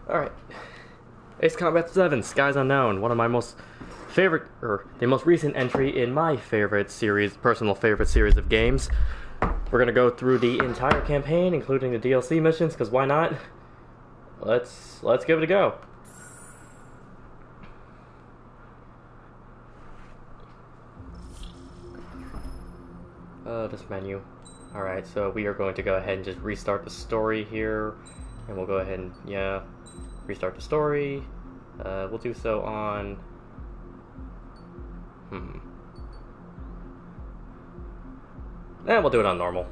Alright. Ace Combat 7, Skies Unknown, one of my most favorite, or the most recent entry in my favorite series, personal favorite series of games. We're gonna go through the entire campaign, including the DLC missions, because why not? Let's give it a go. This menu. Alright, so we are going to go ahead and just restart the story here. And we'll go ahead and, restart the story. We'll do so on... we'll do it on normal.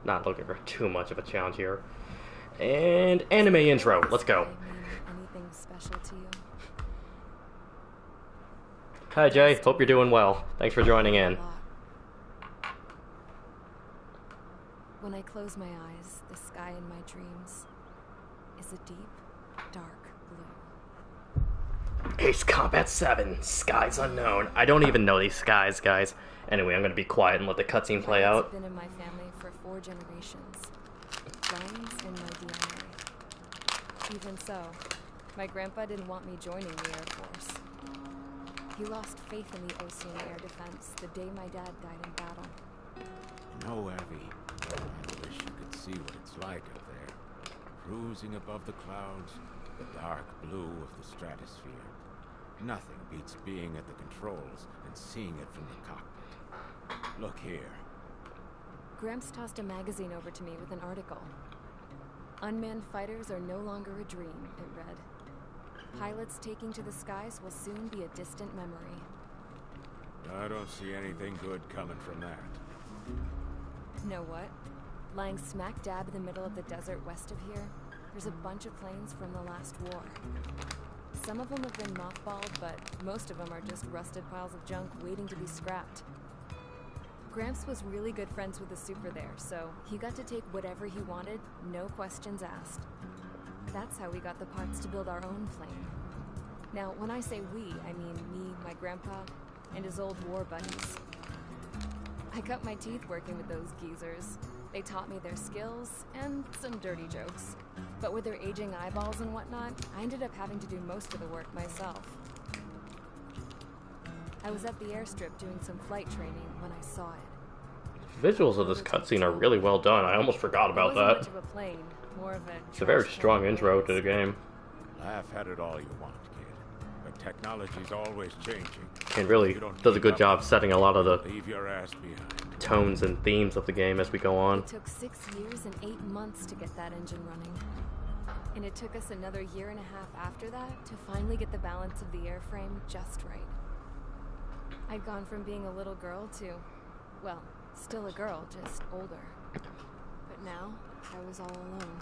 Not looking for too much of a challenge here. And anime intro. Let's go. Anything special to you? Hi Jay, hope you're doing well. Thanks for joining in. When I close my eyes, the sky in my dreams is a deep, dark blue. Ace Combat 7, Skies Unknown. I don't even know these skies, guys. Anyway, I'm gonna be quiet and let the cutscene play out. I've been in my family for 4 generations. Flying's in my DNA. Even so, my grandpa didn't want me joining the Air Force. He lost faith in the Ocean Air Defense the day my dad died in battle. You know, Abby, I wish you could see what it's like up there. Cruising above the clouds, the dark blue of the stratosphere. Nothing beats being at the controls and seeing it from the cockpit. Look here. Gramps tossed a magazine over to me with an article. Unmanned fighters are no longer a dream, it read. Pilots taking to the skies will soon be a distant memory. I don't see anything good coming from that. Know what? Lying smack dab in the middle of the desert west of here, there's a bunch of planes from the last war. Some of them have been mothballed, but most of them are just rusted piles of junk waiting to be scrapped. Gramps was really good friends with the super there, so he got to take whatever he wanted, no questions asked. That's how we got the parts to build our own plane. Now, when I say we, I mean me, my grandpa, and his old war buddies. I cut my teeth working with those geezers. They taught me their skills, and some dirty jokes. But with their aging eyeballs and whatnot, I ended up having to do most of the work myself. I was at the airstrip doing some flight training when I saw it. Visuals of this cutscene are really well done. I almost forgot about It wasn't that. much of a plane, more of a It's a very trash strong can intro with to the game. Laugh at it all you want, kid. But technology's always changing. And really does a good job setting a lot of the Leave your ass behind. tones and themes of the game as we go on. It took 6 years and 8 months to get that engine running. And it took us another year and a half after that to finally get the balance of the airframe just right. I'd gone from being a little girl to, well, still a girl, just older. But now, I was all alone.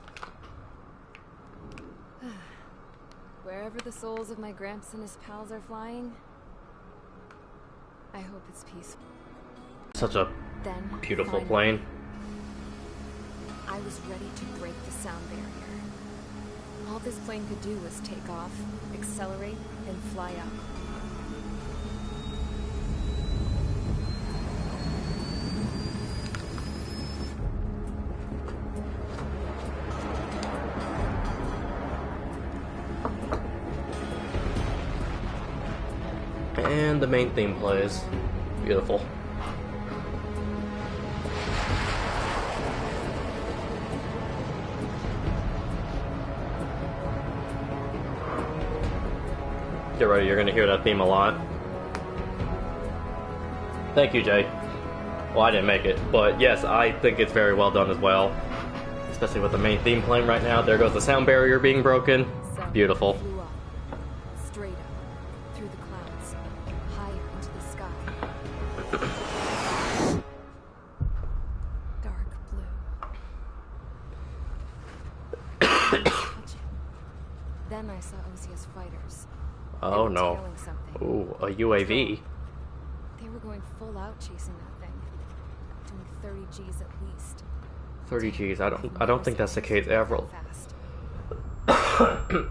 Wherever the souls of my Gramps and his pals are flying, I hope it's peaceful. Such a Then, beautiful finally, plane. I was ready to break the sound barrier. All this plane could do was take off, accelerate, and fly up. And the main theme plays. Beautiful. Get ready, you're gonna hear that theme a lot. Thank you, Jay. Well, I didn't make it, but yes, I think it's very well done as well. Especially with the main theme playing right now. There goes the sound barrier being broken. So, Beautiful. flew up, straight up, through the clouds, higher into the sky. Dark blue. Touch it. Then I saw Osia's fighters. They Oh were no. tailing something. Ooh, a UAV. They were going full out chasing that thing, doing 30 Gs at least. 30 Gs. I don't think that's the case ever. Fast.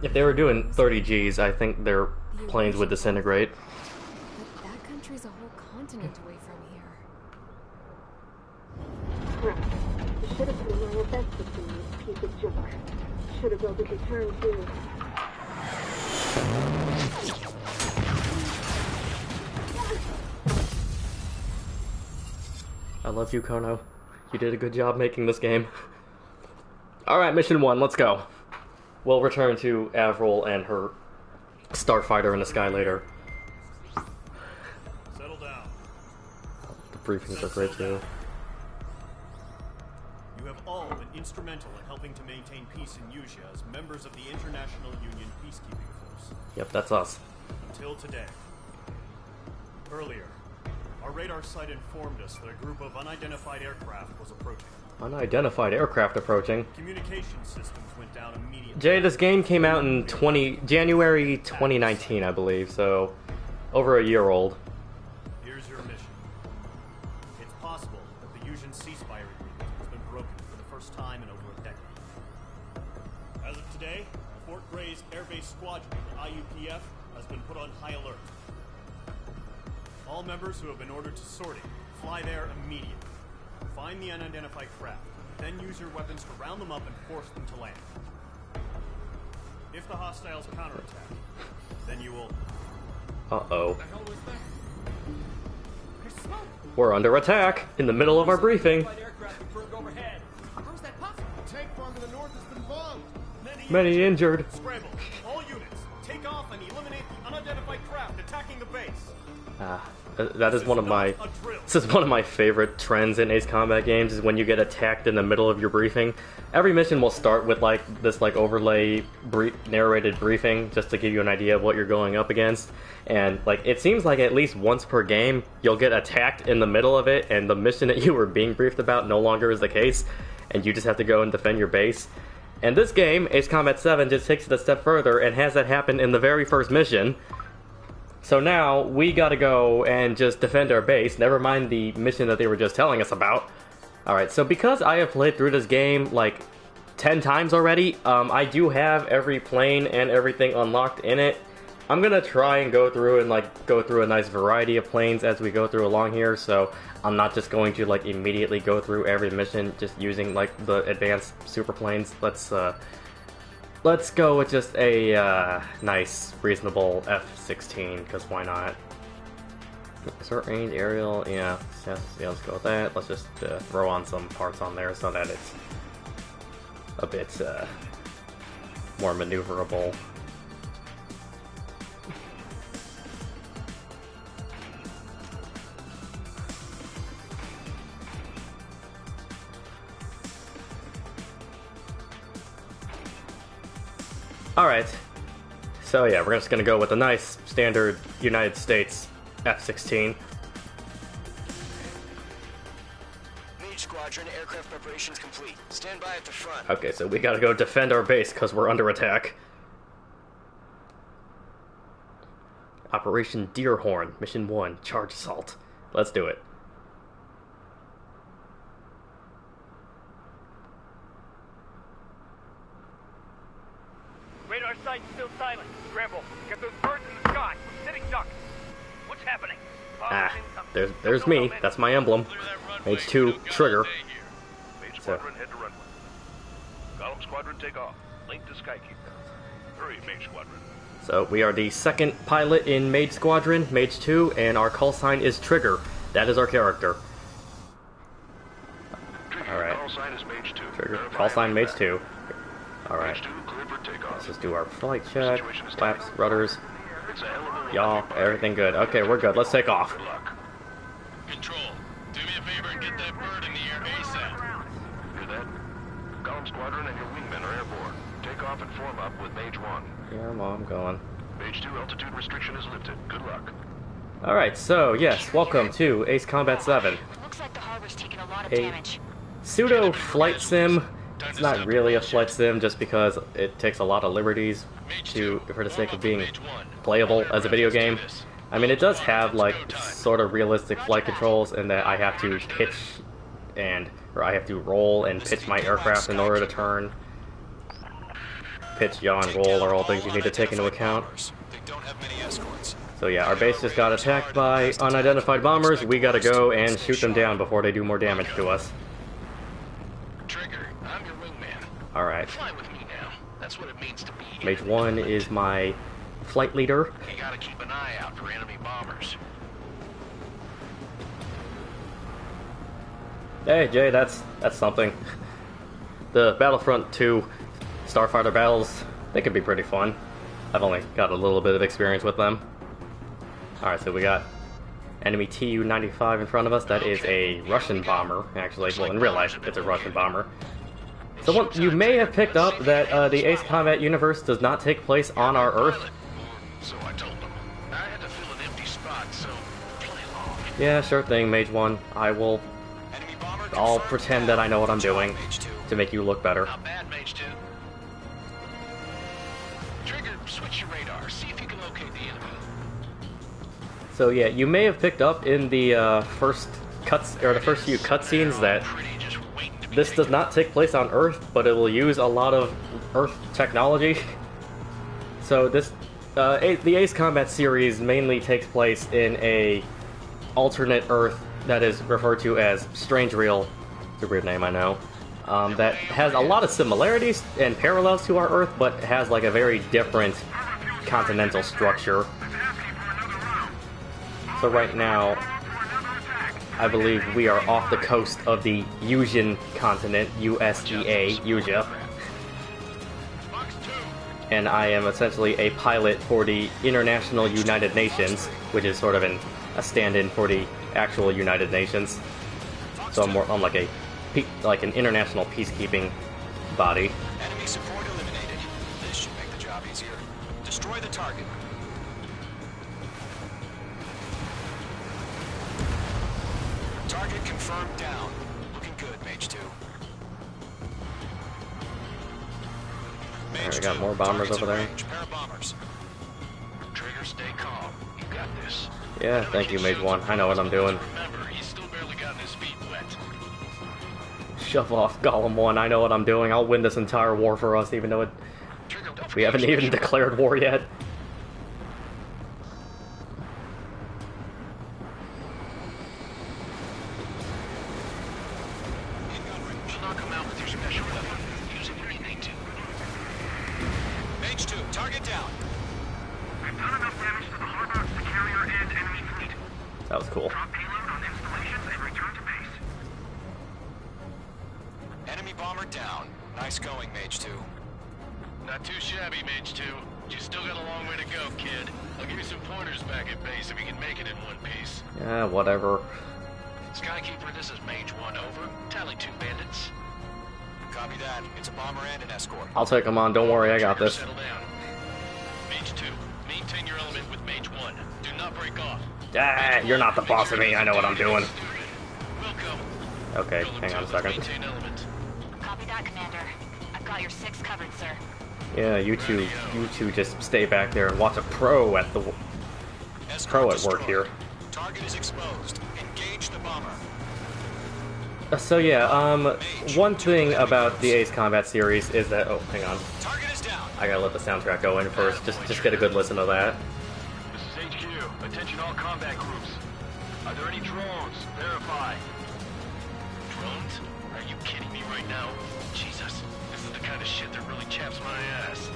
If they were doing 30 Gs, I think their planes would disintegrate. But that country's a whole continent away from here. Should have been my best to see this piece of junk. Should have built a return too. I love you, Kono. You did a good job making this game. Alright, mission 1, let's go. We'll return to Avril and her starfighter in the sky later. Settle down. The briefings are great too. You have all been instrumental in helping to maintain peace in Yuzha as members of the International Union Peacekeeping Force. Yep, that's us. Until today. Earlier, our radar site informed us that a group of unidentified aircraft was approaching. Unidentified aircraft approaching. Communication systems went down immediately. Jay, this game came out in January 2019, I believe, so over a year old. Here's your mission. It's possible that the Yuzhan ceasefire agreement has been broken for the first time in over a decade. As of today, Fort Gray's Air Base Squadron, the IUPF, has been put on high alert. All members who have been ordered to sortie, fly there immediately. Find the unidentified craft, then use your weapons to round them up and force them to land. If the hostiles counterattack, then you will... Uh-oh. What the hell was that? There's smoke! We're under attack in the middle of our briefing. Overhead. How's that possible? The tank farm in the north has been bombed. Many injured. Scramble. All units, take off and eliminate the unidentified craft attacking the base. That is one of my... This is one of my favorite trends in Ace Combat games, is when you get attacked in the middle of your briefing. Every mission will start with this overlay narrated briefing, just to give you an idea of what you're going up against. And it seems like at least once per game, you'll get attacked in the middle of it, and the mission that you were being briefed about no longer is the case, and you just have to go and defend your base. And this game, Ace Combat 7, just takes it a step further and has that happen in the very first mission. So now, we gotta go and just defend our base, never mind the mission that they were just telling us about. Alright, so because I have played through this game 10 times already, I do have every plane and everything unlocked in it. I'm gonna try and go through and go through a nice variety of planes as we go through along here, so I'm not just going to immediately go through every mission just using the advanced super planes. Let's go with just a nice, reasonable F-16, because why not? Short range, aerial, yeah, let's go with that. Let's just throw on some parts on there so that it's a bit more maneuverable. Alright, so yeah, we're just gonna go with a nice, standard United States F-16. Mage Squadron, aircraft preparations complete. Stand by at the front. Okay, so we gotta go defend our base because we're under attack. Operation Deerhorn, Mission 1, Charge Assault. Let's do it. Radar site's still silent. Scramble. Get those birds in the sky. Sitting ducks. What's happening? There's me. That's my emblem. Mage 2, trigger. Mage Squadron, head to runway. Column Squadron, take off. Link to Skykeeper. Hurry, Mage Squadron. So we are the second pilot in Mage Squadron, Mage 2, and our call sign is Trigger. That is our character. Alright. Call sign is Mage 2. Trigger. Call sign Mage 2. Alright. Mage 2, clear for takeoff. Let's just do our flight check. Flaps, rudders. It's a hell of a Y'all, everything good. Okay, we're good. Let's take off. Good luck. Control, do me a favor and get that bird in the air ASAP. Hear that? Column Squadron and your wingmen are airborne. Take off and form up with Mage 1. Yeah, I'm going. Mage 2, altitude restriction is lifted. Good luck. Alright, so yes, welcome to Ace Combat 7. Looks like the harbor's taken a lot of A damage. pseudo flight sim. It's not really a flight sim just because it takes a lot of liberties for the sake of being playable as a video game. I mean, it does have sort of realistic flight controls in that I have to pitch or I have to roll and pitch my aircraft in order to turn. Pitch, yaw, and roll are all things you need to take into account. So yeah, our base just got attacked by unidentified bombers. We gotta go and shoot them down before they do more damage to us. Alright. Fly with me now. That's what it means to be Mage 1 is my flight leader. You gotta keep an eye out for enemy bombers. Hey Jay, that's something. The Battlefront 2 Starfighter battles, they could be pretty fun. I've only got a little bit of experience with them. Alright, so we got enemy Tu-95 in front of us. That is a Russian bomber, actually. Well, in real life, it's a Russian bomber. So you may have picked up that the Ace Combat universe does not take place on our Earth. So I told them. I had to fill an empty spot, so play along. Yeah, sure thing, Mage 1. I'll pretend that I know what I'm doing to make you look better. Not bad, Mage 2. Trigger, switch your radar. See if you can locate the enemy. So yeah, you may have picked up in the first few cutscenes that this does not take place on Earth, but it will use a lot of Earth technology. So this, the Ace Combat series mainly takes place in a alternate Earth that is referred to as Strange Real. It's a weird name, I know. That has a lot of similarities and parallels to our Earth, but has like a very different continental structure. So right now, I believe we are off the coast of the Usian continent, USEA, Usia. And I am essentially a pilot for the International United Nations, which is sort of a stand-in for the actual United Nations. So I'm like an international peacekeeping body. Enemy support eliminated. This should make the job easier. Destroy the target. Target confirmed down. Looking good, Mage 2. Alright, we got more bombers over there. Trigger, stay calm. You got this. Yeah, thank you, Mage 1. I know what I'm doing. Remember, he's still barely gotten his feet wet. Shove off, Golem 1. I know what I'm doing. I'll win this entire war for us, even though we haven't even declared war yet. Knock him out with your special weapon. Use it when you need to. Mage 2, target down. We've done enough damage to the harbor, the carrier, and enemy fleet. That was cool. Drop payload on installations and return to base. Enemy bomber down. Nice going, Mage 2. Not too shabby, Mage 2. You still got a long way to go, kid. I'll give you some pointers back at base if you can make it in one piece. Yeah, whatever. Skykeeper, this is Mage 1, over. Tally 2 bandits. Copy that. It's a bomber and an escort. I'll take them on. Don't worry, I got this. Settle down. Mage 2, maintain your element with Mage 1. Do not break off. Ah, you're not the boss of me. I know what I'm doing. Wilco. Okay, hang on a second. Maintain element. Copy that, Commander. I've got your 6 covered, sir. Yeah, you two just stay back there and watch a pro at work here. Target is exposed. Engage the bomber. So yeah, one thing about the Ace Combat series is that hang on. Target is down. I gotta let the soundtrack go in first. Just get a good listen to that. This is HQ. Attention all combat groups. Are there any drones? Verify. Drones? Are you kidding me right now? Jesus, this is the kind of shit that really chaps my ass.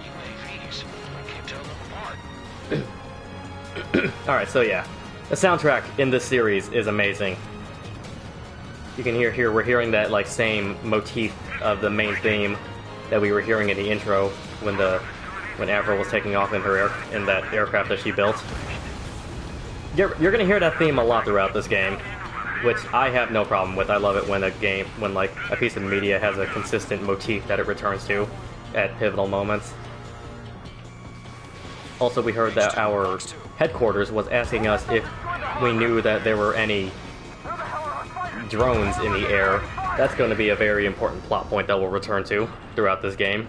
UAVs. I can't tell them apart. Alright, so yeah. The soundtrack in this series is amazing. You can hear here, we're hearing that like same motif of the main theme that we were hearing in the intro when Avril was taking off in that aircraft that she built. You're gonna hear that theme a lot throughout this game, which I have no problem with. I love it when like a piece of media has a consistent motif that it returns to at pivotal moments. Also, we heard that our headquarters was asking us if we knew that there were any drones in the air. That's going to be a very important plot point that we'll return to throughout this game.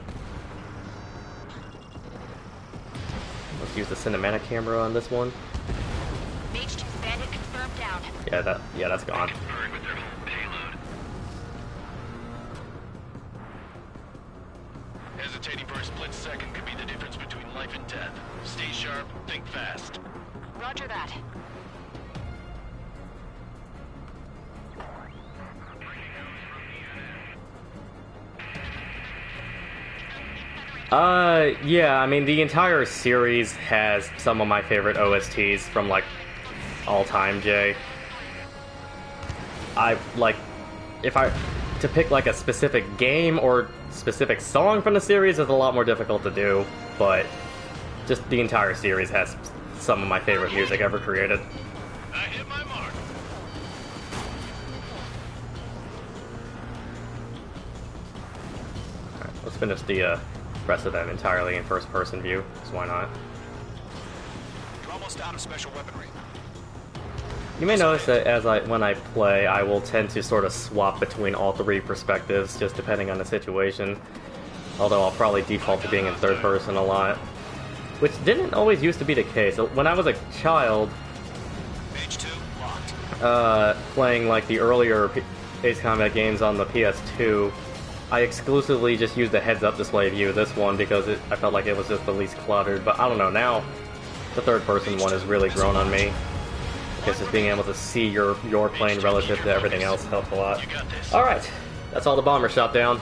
Let's use the cinematic camera on this one. Mage 2 bandit confirmed down. Yeah, that's gone. Hesitating for a split second could be the difference between life and death. Stay sharp, think fast. Roger that. Yeah, I mean, the entire series has some of my favorite OSTs from, like, all time, Jay. To pick, like, a specific game or specific song from the series is a lot more difficult to do, but just the entire series has some of my favorite music ever created. I hit my mark. Alright, let's finish the rest of them entirely in first-person view, because why not? You're almost out of special weaponry. You may notice that when I play, I will tend to sort of swap between all three perspectives, just depending on the situation. Although I'll probably default to being in third person a lot. Which didn't always used to be the case. When I was a child, Mage 2 locked. Playing like the earlier Ace Combat games on the PS2, I exclusively just used the heads-up display view, this one, because I felt like it was just the least cluttered. But I don't know, now the third-person one has really grown on me. I guess just being able to see your plane relative to everything else helps a lot. Alright, that's all the bomber shot down.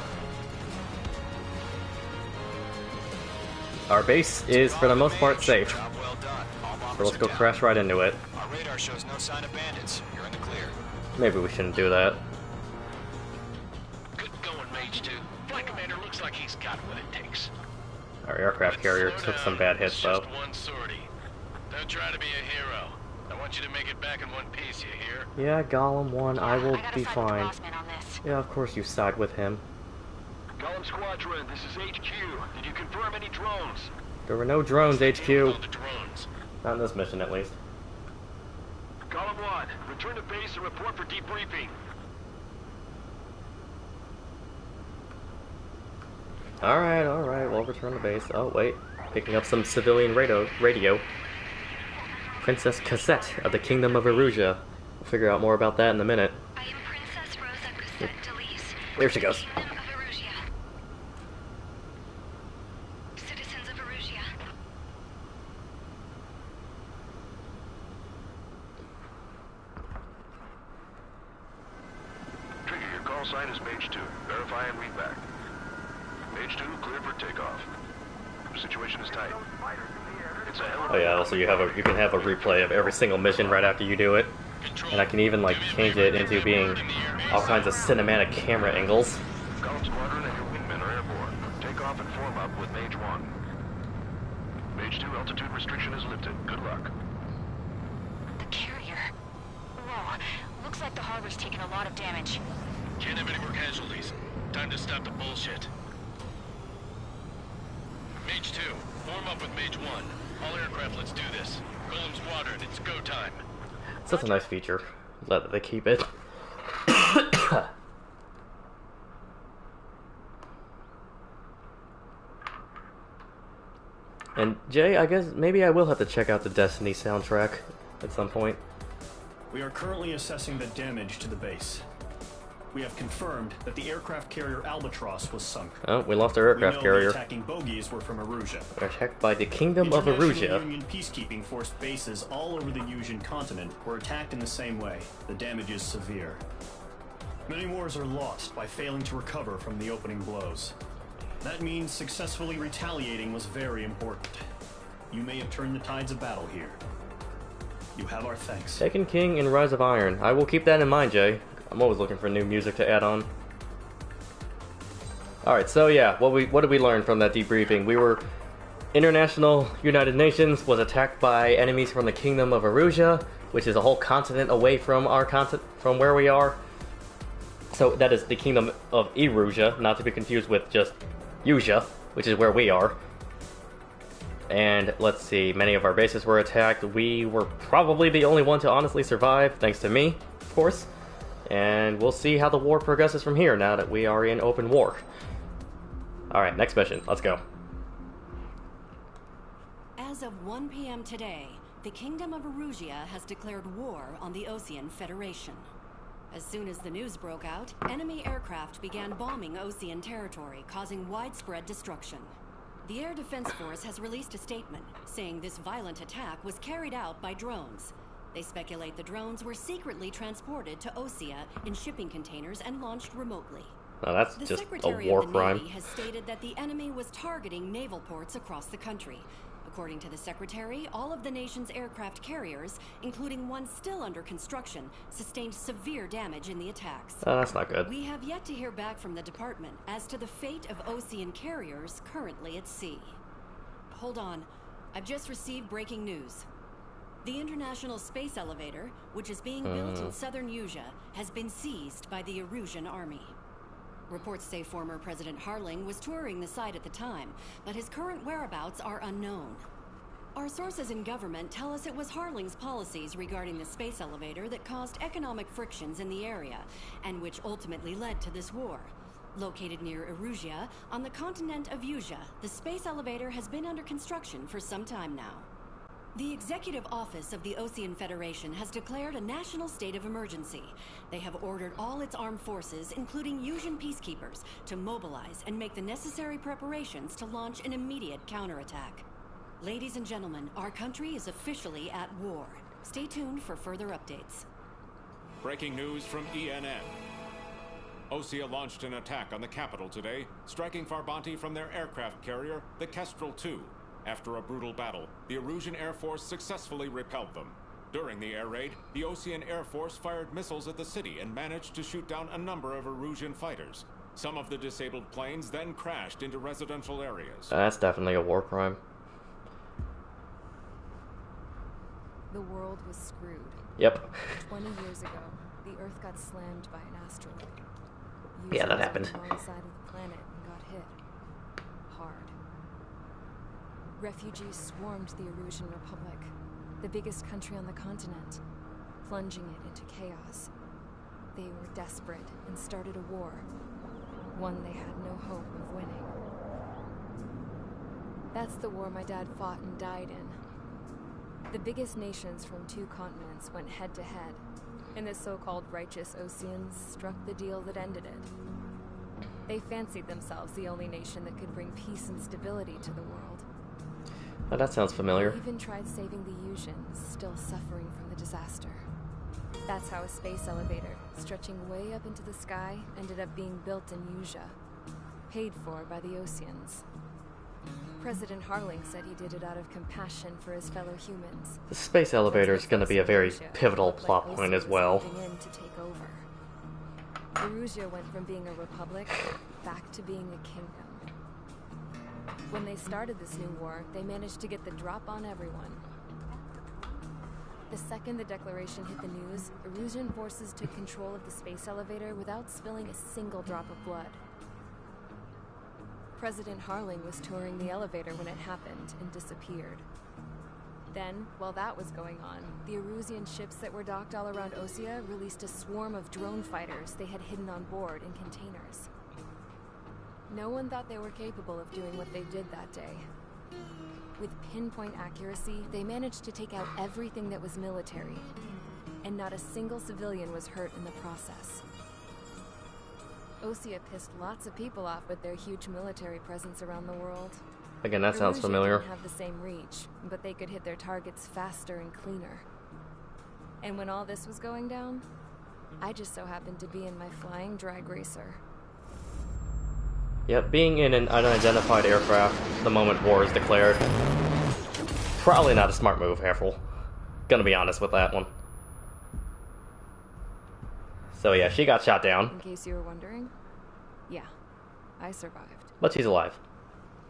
Our base is, for the most part, safe. So let's go crash right into it. Our radar shows no sign of bandits. You're in the clear. Maybe we shouldn't do that. Good going, Mage 2. Flight Commander looks like he's got what it takes. Our aircraft carrier took some bad hits, though. Just one sortie. Don't try to be a hero. I want you to make it back in one piece, you hear? Yeah, Golem 1, I will be fine. On this. Yeah, of course you side with him. Golem Squadron, this is HQ. Did you confirm any drones? There were no drones, HQ. All the drones. Not in this mission, at least. Golem 1, return to base and report for debriefing. Alright, we'll return to base. Oh, wait. Picking up some civilian radio. Princess Cassette of the Kingdom of Erusia. We'll figure out more about that in a minute. I am Princess Rosa Cassette Delise. There she goes. Kingdom of Erusia. Citizens of Erusia. Trigger, your call sign is Mage 2. Verify and read back. Mage 2, clear for takeoff. The situation is tight. It's a hell of Oh yeah, also you can have a replay of every single mission right after you do it. And I can even like change it into being all kinds of cinematic camera angles. Golem Squadron and your wingmen are airborne. Take off and form up with Mage 1. Mage 2, altitude restriction is lifted. Good luck. The carrier. Whoa. Looks like the harbor's taken a lot of damage. Can't have any more casualties. Time to stop the bullshit. Mage 2, form up with Mage 1. All aircraft, let's do this. Golem Squadron, it's go time. Such a nice feature. Let they keep it. And Jay, I guess maybe I will have to check out the Destiny soundtrack at some point. We are currently assessing the damage to the base. We have confirmed that the aircraft carrier Albatross was sunk. Oh, we lost our aircraft we know carrier. The attacking bogies were from Erusia. We're attacked by the Kingdom of International Erusia. Union peacekeeping force bases all over the Yusian continent were attacked in the same way. The damage is severe. Many wars are lost by failing to recover from the opening blows. That means successfully retaliating was very important. You may have turned the tides of battle here. You have our thanks. Taken King and Rise of Iron. I will keep that in mind, Jay. I'm always looking for new music to add on. Alright, so yeah, what did we learn from that debriefing? We were... International United Nations was attacked by enemies from the Kingdom of Erusia, which is a whole continent away from our continent, from where we are. So that is the Kingdom of Erusia, not to be confused with just Yusia, which is where we are. And let's see, many of our bases were attacked. We were probably the only one to honestly survive, thanks to me, of course. And we'll see how the war progresses from here now that we are in open war. Alright, next mission. Let's go. As of 1 p.m. today, the Kingdom of Erusia has declared war on the Osean Federation. As soon as the news broke out, enemy aircraft began bombing Osean territory, causing widespread destruction. The Air Defense Force has released a statement saying this violent attack was carried out by drones. They speculate the drones were secretly transported to Osea in shipping containers and launched remotely. Oh, that's The just a Secretary war of the crime. Navy has stated that the enemy was targeting naval ports across the country. According to the Secretary, all of the nation's aircraft carriers, including one still under construction, sustained severe damage in the attacks. Oh, that's not good. We have yet to hear back from the department as to the fate of Osean carriers currently at sea. Hold on. I've just received breaking news. The International Space Elevator, which is being built in southern Usea, has been seized by the Erusian army. Reports say former President Harling was touring the site at the time, but his current whereabouts are unknown. Our sources in government tell us it was Harling's policies regarding the space elevator that caused economic frictions in the area, and which ultimately led to this war. Located near Erusea, on the continent of Usea, the space elevator has been under construction for some time now. The Executive Office of the Osean Federation has declared a national state of emergency. They have ordered all its armed forces, including Usian peacekeepers, to mobilize and make the necessary preparations to launch an immediate counterattack. Ladies and gentlemen, our country is officially at war. Stay tuned for further updates. Breaking news from ENN. Osea launched an attack on the capital today, striking Farbanti from their aircraft carrier, the Kestrel II. After a brutal battle, the Erusian Air Force successfully repelled them. During the air raid, the Osean Air Force fired missiles at the city and managed to shoot down a number of Erusian fighters. Some of the disabled planes then crashed into residential areas. That's definitely a war crime. The world was screwed. Yep. 20 years ago, the Earth got slammed by an asteroid. Yeah, that Users happened. on the wrong side of the planet and got hit. Hard. Refugees swarmed the Erusian Republic, the biggest country on the continent, plunging it into chaos. They were desperate and started a war, one they had no hope of winning. That's the war my dad fought and died in. The biggest nations from 2 continents went head to head, and the so-called righteous Oseans struck the deal that ended it. They fancied themselves the only nation that could bring peace and stability to the world. Oh, that sounds familiar. They even tried saving the Usians, still suffering from the disaster. That's how a space elevator, stretching way up into the sky, ended up being built in Usea, paid for by the Oseans. President Harling said he did it out of compassion for his fellow humans. The space elevator is going to be a very pivotal plot point as well. In to take over. Erusea went from being a republic back to being a kingdom. When they started this new war, they managed to get the drop on everyone. The second the declaration hit the news, Erusian forces took control of the space elevator without spilling a single drop of blood. President Harling was touring the elevator when it happened and disappeared. Then, while that was going on, the Erusian ships that were docked all around Osea released a swarm of drone fighters they had hidden on board in containers. No one thought they were capable of doing what they did that day. With pinpoint accuracy, they managed to take out everything that was military, and not a single civilian was hurt in the process. Osea pissed lots of people off with their huge military presence around the world. Again, that sounds Erusea familiar. didn't have the same reach, but they could hit their targets faster and cleaner. And when all this was going down, I just so happened to be in my flying drag racer. Yep, being in an unidentified aircraft the moment war is declared. Probably not a smart move, Airful. Gonna be honest with that one. So yeah, she got shot down. In case you were wondering, yeah, I survived. But she's alive.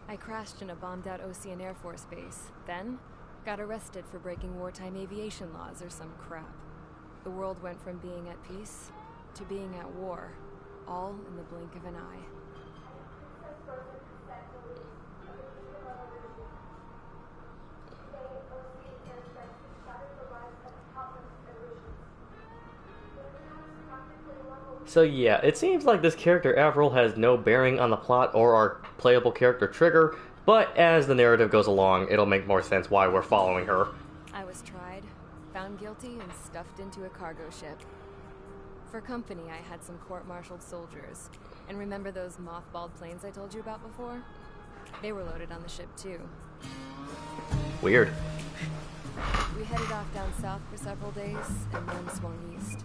I crashed in a bombed-out Osean Air Force base, then got arrested for breaking wartime aviation laws or some crap. The world went from being at peace to being at war, all in the blink of an eye. So yeah, it seems like this character Avril has no bearing on the plot or our playable character Trigger, but as the narrative goes along, it'll make more sense why we're following her. I was tried, found guilty, and stuffed into a cargo ship. For company, I had some court-martialed soldiers. And remember those mothballed planes I told you about before? They were loaded on the ship too. Weird. We headed off down south for several days, and then swung east.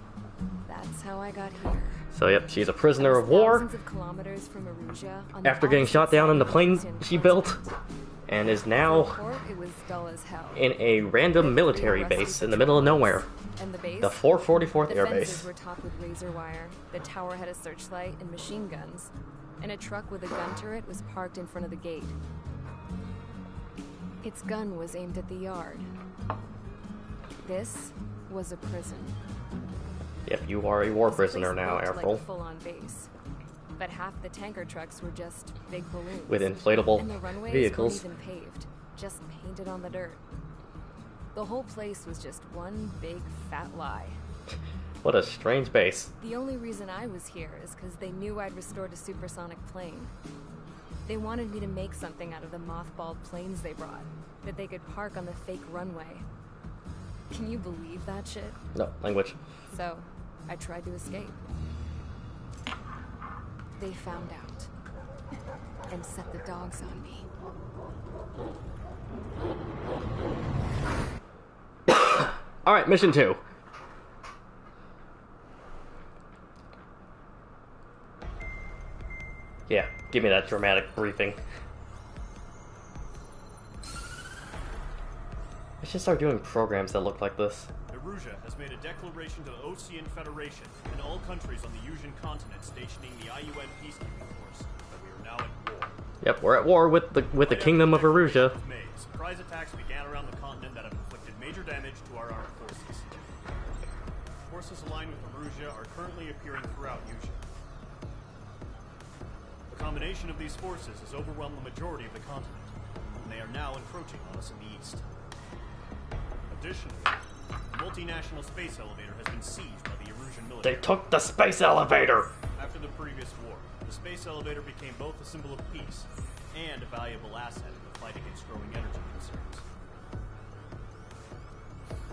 That's how I got here. So yep, she's a prisoner of war Thousands of kilometers from Erusea, on the after getting opposite shot down in the side plane of Ocean she built, and is now Port, it was dull as hell. in a random military base in the middle of nowhere. And the base? The 444th The Air fences Base. were topped with razor wire. The tower had a searchlight and machine guns. And a truck with a gun turret was parked in front of the gate. Its gun was aimed at the yard. This was a prison. Yep, you are a war This place prisoner now, looked April. like a full-on base. But half the tanker trucks were just big balloons. With inflatable and the runways vehicles. weren't even paved, just painted on the dirt. The whole place was just one big fat lie. What a strange base. The only reason I was here is because they knew I'd restored a supersonic plane. They wanted me to make something out of the mothballed planes they brought, that they could park on the fake runway. Can you believe that shit? No, language. So, I tried to escape. They found out. And set the dogs on me. Alright, mission 2. Yeah, give me that dramatic briefing. I should start doing programs that look like this. Erusea has made a declaration to the Ocean Federation and all countries on the Yuuzhan continent stationing the IUN peacekeeping force that we are now at war. Yep, we're at war with the Kingdom of Erusea. May, surprise attacks began around the continent that have inflicted major damage to our armed forces. Forces aligned with Erusea are currently appearing throughout Yuuzhan. The combination of these forces has overwhelmed the majority of the continent, and they are now encroaching on us in the east. Additionally, the multinational space elevator has been seized by the Erusian military. They took the space elevator! After the previous war, the space elevator became both a symbol of peace and a valuable asset in the fight against growing energy concerns.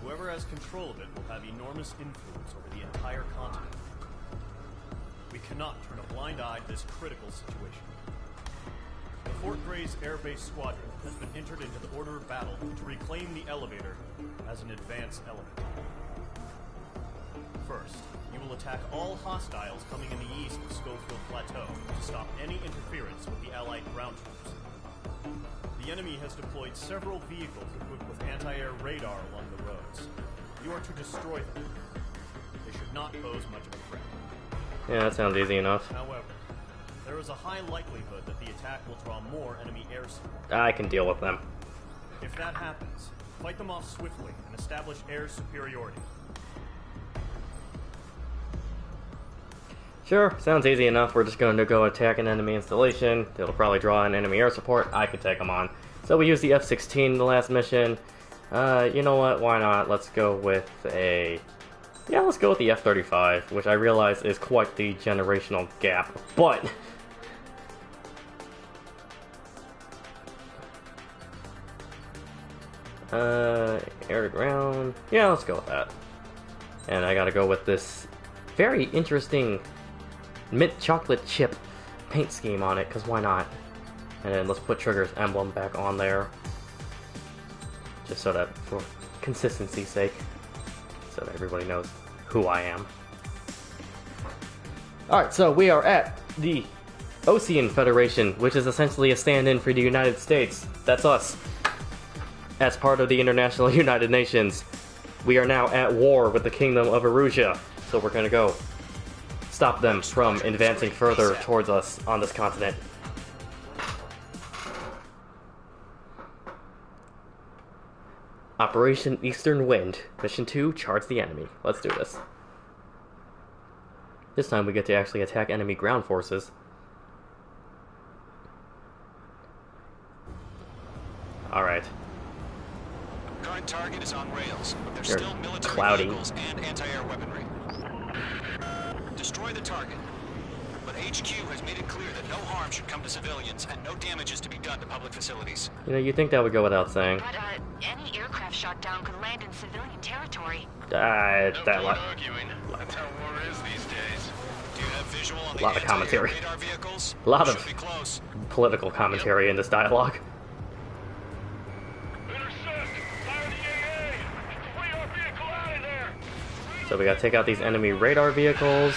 Whoever has control of it will have enormous influence over the entire continent. We cannot turn a blind eye to this critical situation. The Fort Gray's Air Base Squadron has been entered into the order of battle to reclaim the elevator as an advance element. First, you will attack all hostiles coming in the east of Schofield Plateau to stop any interference with the Allied ground troops. The enemy has deployed several vehicles equipped with anti-air radar along the roads. You are to destroy them. They should not pose much of a threat. Yeah, that sounds easy enough. However, there is a high likelihood that the attack will draw more enemy air support. I can deal with them. If that happens, fight them off swiftly and establish air superiority. Sure, sounds easy enough. We're just going to go attack an enemy installation. It'll probably draw in enemy air support. I can take them on. So we used the F-16 in the last mission. You know what? Why not? Let's go with a... Yeah, let's go with the F-35, which I realize is quite the generational gap. But... air to ground. Yeah, let's go with that. And I gotta go with this very interesting mint chocolate chip paint scheme on it, because why not? And then let's put Trigger's emblem back on there. Just so that, for consistency's sake, so that everybody knows who I am. Alright, so we are at the Ocean Federation, which is essentially a stand-in for the United States. That's us. As part of the International United Nations, we are now at war with the Kingdom of Erusea. So we're gonna go stop them from advancing further towards us on this continent. Operation Eastern Wind. Mission 2, charge the enemy. Let's do this. This time we get to actually attack enemy ground forces. Alright. Current target is on rails, but there's You're still military cloudy. vehicles and anti-air weaponry. Destroy the target. But HQ has made it clear that no harm should come to civilians and no damage is to be done to public facilities. You know, you'd think that would go without saying. But, any aircraft shot down could land in civilian territory. That arguing. That's how war is these days. Do you have visual on a the lot of commentary. anti-air radar vehicles? A lot Should of be close. political commentary in this dialogue. So we gotta take out these enemy radar vehicles.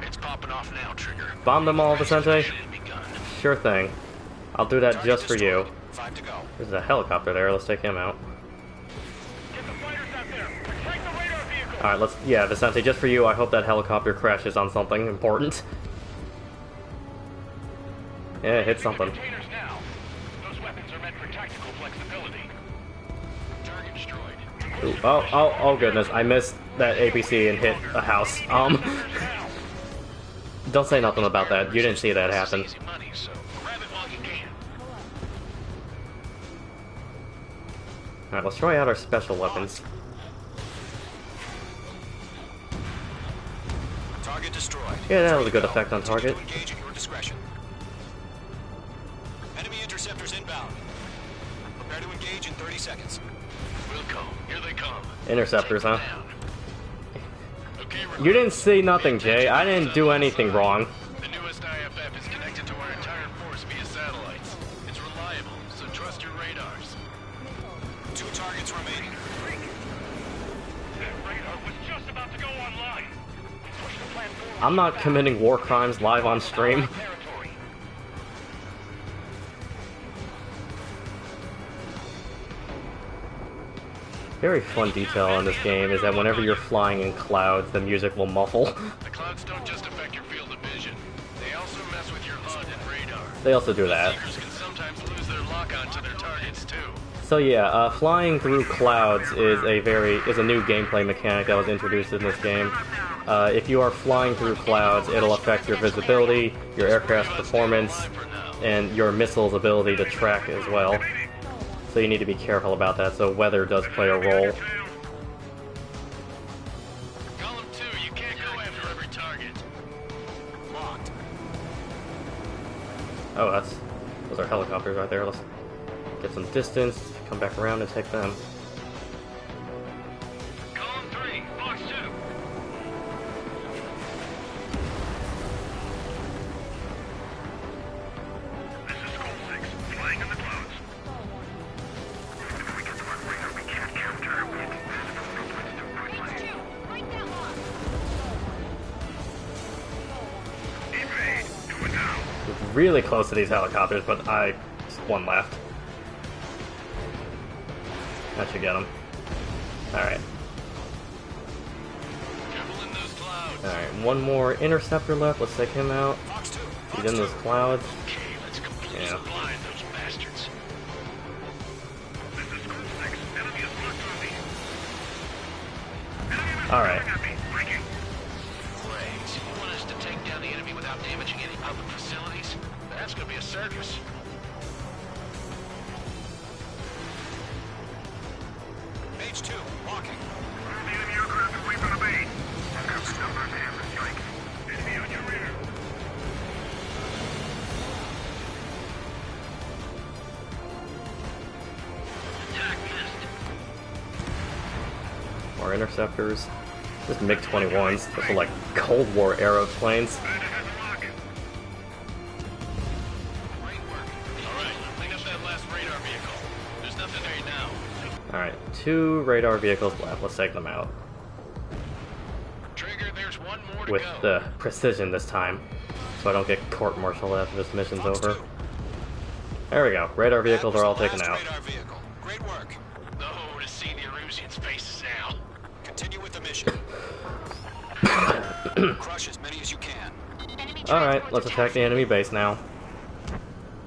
It's off now, Trigger. Bomb them all, Vicente? Shouldn't be gun. Sure thing. I'll do that just for you. 5 to go. There's a helicopter there, let's take him out. Get the fighters out there. Track the radar vehicle. Alright, let's... Yeah, Vicente, just for you, I hope that helicopter crashes on something important. Yeah, it hit something. Containers now. Those weapons are meant for tactical flexibility. Target destroyed. Ooh, oh goodness, I missed that APC and hit a house. Don't say nothing about that. You didn't see that happen. Easy money, so grab it while you can. Alright, let's try out our special weapons. Target destroyed. Yeah, that was a good effect on target. Engage at your discretion. Enemy interceptors inbound. Prepare to engage in 30 seconds. We'll come. Here they come. Interceptors, huh? Down. Okay, You didn't see nothing, Jay. I didn't do anything wrong. The newest IFF is connected to our entire force via satellites. It's reliable, so trust your radars. 2 targets remaining. That radar was just about to go online. Push the plan forward. I'm not committing war crimes live on stream. Territory. Very fun detail in this game is that whenever you're flying in clouds, the music will muffle. The clouds don't just affect your field of vision. They also mess with your HUD and radar. They also do that. Seekers can sometimes lose their lock-on to their targets, too. So yeah, flying through clouds is a new gameplay mechanic that was introduced in this game. If you are flying through clouds, it'll affect your visibility, your aircraft's performance, and your missile's ability to track as well. So you need to be careful about that, so weather does play a role. Column 2, you can't go after every target. Locked. Oh, those are helicopters right there. Let's get some distance, come back around and take them. Column 3, Fox 2. This is Skull 6, flying in the clouds. If we get to our radar, we can't capture it. We can pass the frequency to quickly. Right down lock. Evade. Do it now. We're really close to these helicopters, but just one left. That should get him. Alright. Careful in those clouds. Alright, one more interceptor left. Let's take him out. Fox 2. He's in those clouds. Okay, let's completely Yeah. blind those bastards. This is Skull 6. Enemy is marked on me. Alright. Breaking. Great. You want us to take down the enemy without damaging any public facilities? That's gonna be a circus. Mage 2. Locking. The enemy aircraft is waiting on a base. Cover numbers and the strike. Enemy on your rear. Attack missed. More interceptors. Just MiG-21s. Those are like Cold War era planes. Bandit has a lock. Great work. Alright, clean up that last radar vehicle. There's nothing there now. Alright, 2 radar vehicles left. Let's take them out. Trigger, there's one more to With go. the precision this time. So I don't get court-martialed after this mission's Fox over. 2. There we go. Radar vehicles That are was all the taken last out. radar vehicle. Great work. Oh, to see the Erusians' faces now. Continue with the mission. Crush as many as you can. Alright, let's attack the enemy base now.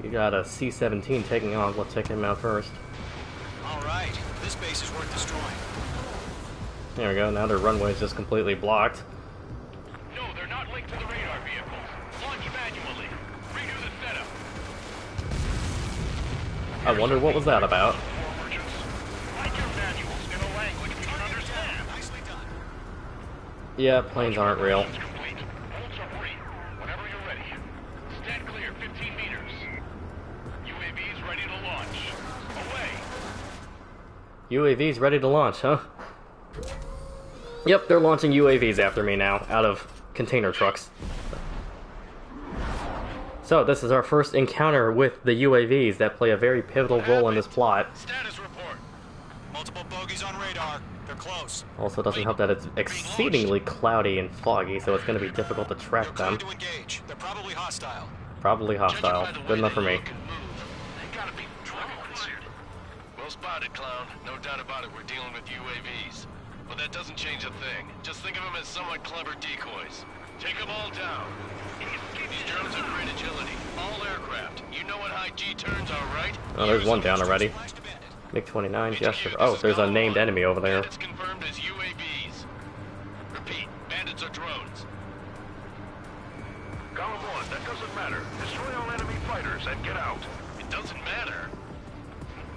You got a C-17 taking off. Let's take him out first. Alright, this base is worth destroying. There we go. Now their runway is just completely blocked. No, they're not linked to the radar vehicles. Launch manually. Redo the setup. I wonder what was that about. War merchants. Write your manuals in a language we can understand. Nicely done. Yeah, planes aren't real. It's complete. Bolts are free. Whenever you're ready. Stand clear, 15 meters. UAVs ready to launch. Away. UAVs ready to launch, huh? Yep, they're launching UAVs after me now, out of container trucks. So, this is our first encounter with the UAVs that play a very pivotal role in this plot. Status report. Multiple bogeys on radar. They're Close. Also doesn't help that it's exceedingly cloudy and foggy, so it's going to be difficult to track them. To engage. They're probably hostile. Probably hostile. Good enough for me. They gotta be drones. Well spotted, clown. No doubt about it, we're dealing with UAVs. But that doesn't change a thing. Just think of them as somewhat clever decoys. Take them all down. These drones have great agility. All aircraft. You know what high G turns are, right? Oh, there's one down already. MiG-29, gesture. Oh, there's a named enemy over there. Bandits confirmed as UAVs. Repeat, bandits are drones. Column 1, that doesn't matter. Destroy all enemy fighters and get out. It doesn't matter.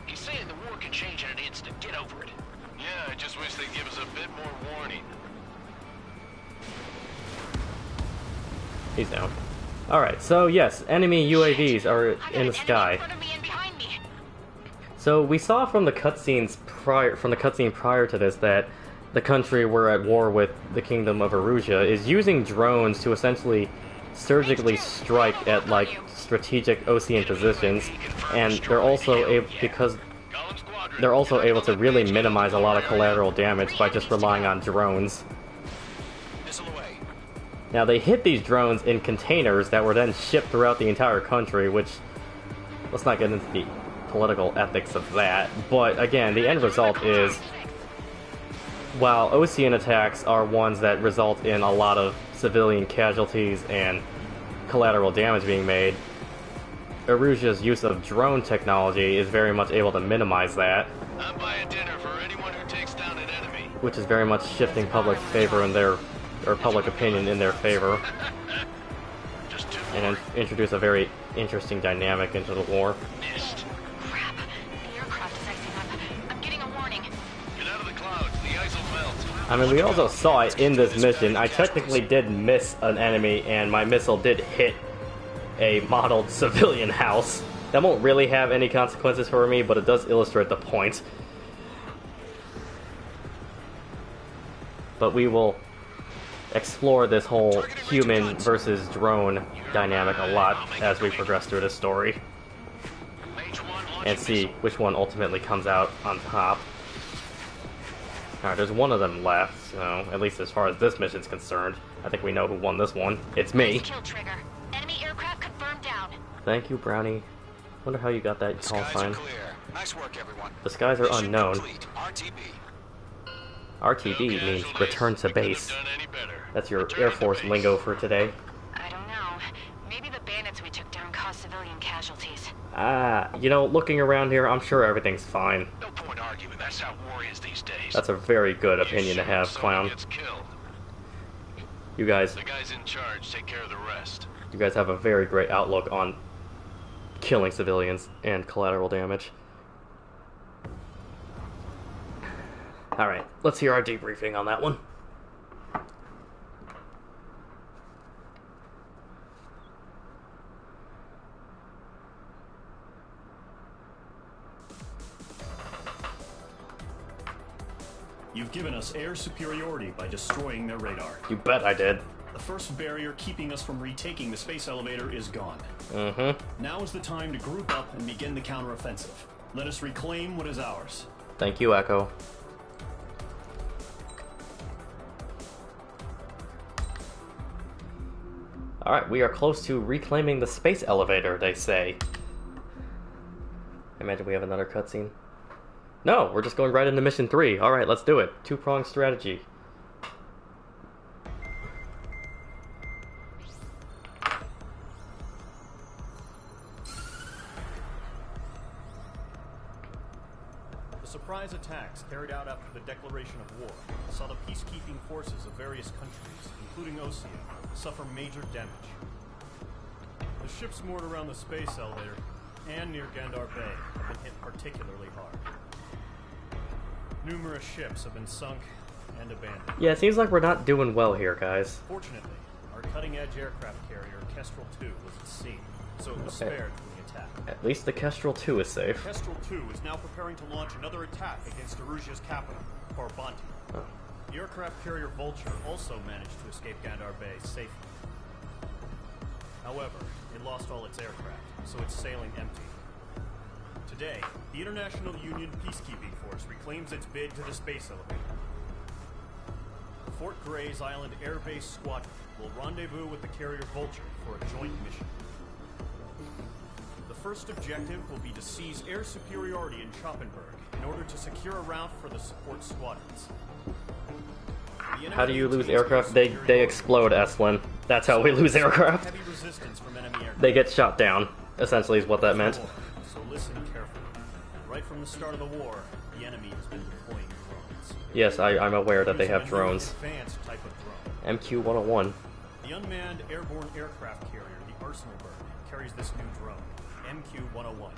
He's saying the war can change in an instant. Get over it. Yeah, I just wish they'd give us a bit more warning. He's down. Alright, so yes, enemy UAVs are in the sky. So we saw from the cutscene prior to this that the country we're at war with, the Kingdom of Erusia, is using drones to essentially surgically strike at like strategic Osean positions, and they're also able to really minimize a lot of collateral damage by just relying on drones. Now they hit these drones in containers that were then shipped throughout the entire country, which, let's not get into the political ethics of that, but again, the end result is, while Osean attacks are ones that result in a lot of civilian casualties and collateral damage being made, Erusia's use of drone technology is very much able to minimize that. I'm buying dinner for anyone who takes down an enemy. Which is very much shifting public favor in their, or public opinion in their favor. And introduce a very interesting dynamic into the war. Crap. The aircraft is icing up. I'm getting a warning. Get out of the clouds. The ice will melt. I mean, we also saw it in this mission. I technically did miss an enemy, and my missile did hit a modeled civilian house. That won't really have any consequences for me, but it does illustrate the point. But we will explore this whole human versus drone dynamic a lot as we progress through this story. And see which one ultimately comes out on top. Alright, there's one of them left, so at least as far as this mission's concerned, I think we know who won this one. It's me. Kill trigger. Enemy aircraft confirmed down. Thank you, Brownie. Wonder how you got that call sign. Nice work, everyone. The skies are unknown. RTB. RTB means return to base. That's your Air Force lingo for today. I don't know. Maybe the bandits we took down caused civilian casualties. You know, looking around here, I'm sure everything's fine. No point arguing. That's how war is these days. That's a very good opinion to have, Clown. You guys... The guys in charge take care of the rest. You guys have a very great outlook on killing civilians and collateral damage. Alright, let's hear our debriefing on that one. You've given us air superiority by destroying their radar. You bet I did. The first barrier keeping us from retaking the space elevator is gone. Now is the time to group up and begin the counteroffensive. Let us reclaim what is ours. Thank you, Echo. Alright, we are close to reclaiming the space elevator, they say. I imagine we have another cutscene. No, we're just going right into Mission 3. Alright, let's do it. Two-pronged strategy. The surprise attacks carried out after the declaration of war saw the peacekeeping forces of various countries, including Osean, suffer major damage. The ships moored around the space elevator and near Gandar Bay have been hit particularly hard. Numerous ships have been sunk and abandoned. Yeah, it seems like we're not doing well here, guys. Fortunately, our cutting-edge aircraft carrier, Kestrel 2, was at sea, so it was spared from the attack. At least the Kestrel 2 is safe. Kestrel 2 is now preparing to launch another attack against Erusia's capital, Korbanti. Oh. The aircraft carrier Vulture also managed to escape Gandar Bay safely. However, it lost all its aircraft, so it's sailing empty. Today, the International Union Peacekeeping Force reclaims its bid to the space elevator. Fort Gray's Island Air Base Squadron will rendezvous with the carrier Vulture for a joint mission. The first objective will be to seize air superiority in Schoppenberg in order to secure a route for the support squadrons. How do you lose aircraft? They explode, Estlin. That's how we lose aircraft. Heavy resistance from enemy aircraft. They get shot down, essentially is what that meant. So listen carefully. Right from the start of the war, the enemy has been deploying drones. Yes, I'm aware that they have drones. Advanced type of drone. MQ-101. The unmanned airborne aircraft carrier, the Arsenalberg, carries this new drone, MQ-101.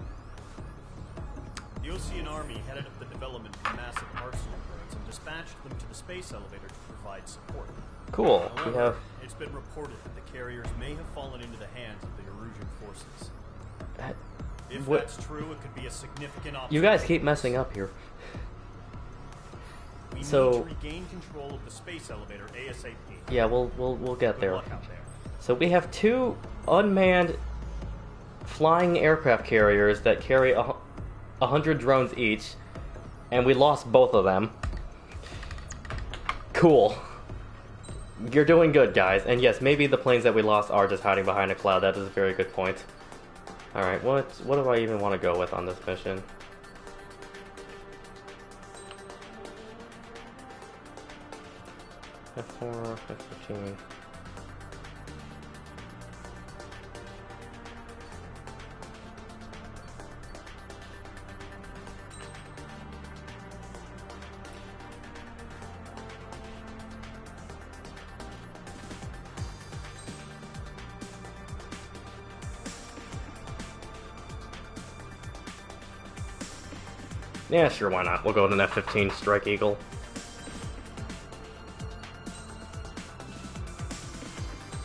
The Osean Army headed up the development of the massive Arsenalbergs and dispatched them to the space elevator to provide support. Cool. However, it's been reported that the carriers may have fallen into the hands of the Erusian forces. If that's true, it could be a significant obstacle. You guys keep messing up here. We need to regain control of the space elevator ASAP. Yeah, we'll get there. Good luck out there. So we have two unmanned flying aircraft carriers that carry 100 drones each, and we lost both of them. Cool. You're doing good, guys. And yes, maybe the planes that we lost are just hiding behind a cloud. That is a very good point. Alright, what do I even want to go with on this mission? F4, F15. Yeah, sure, why not? We'll go with an F-15 Strike Eagle.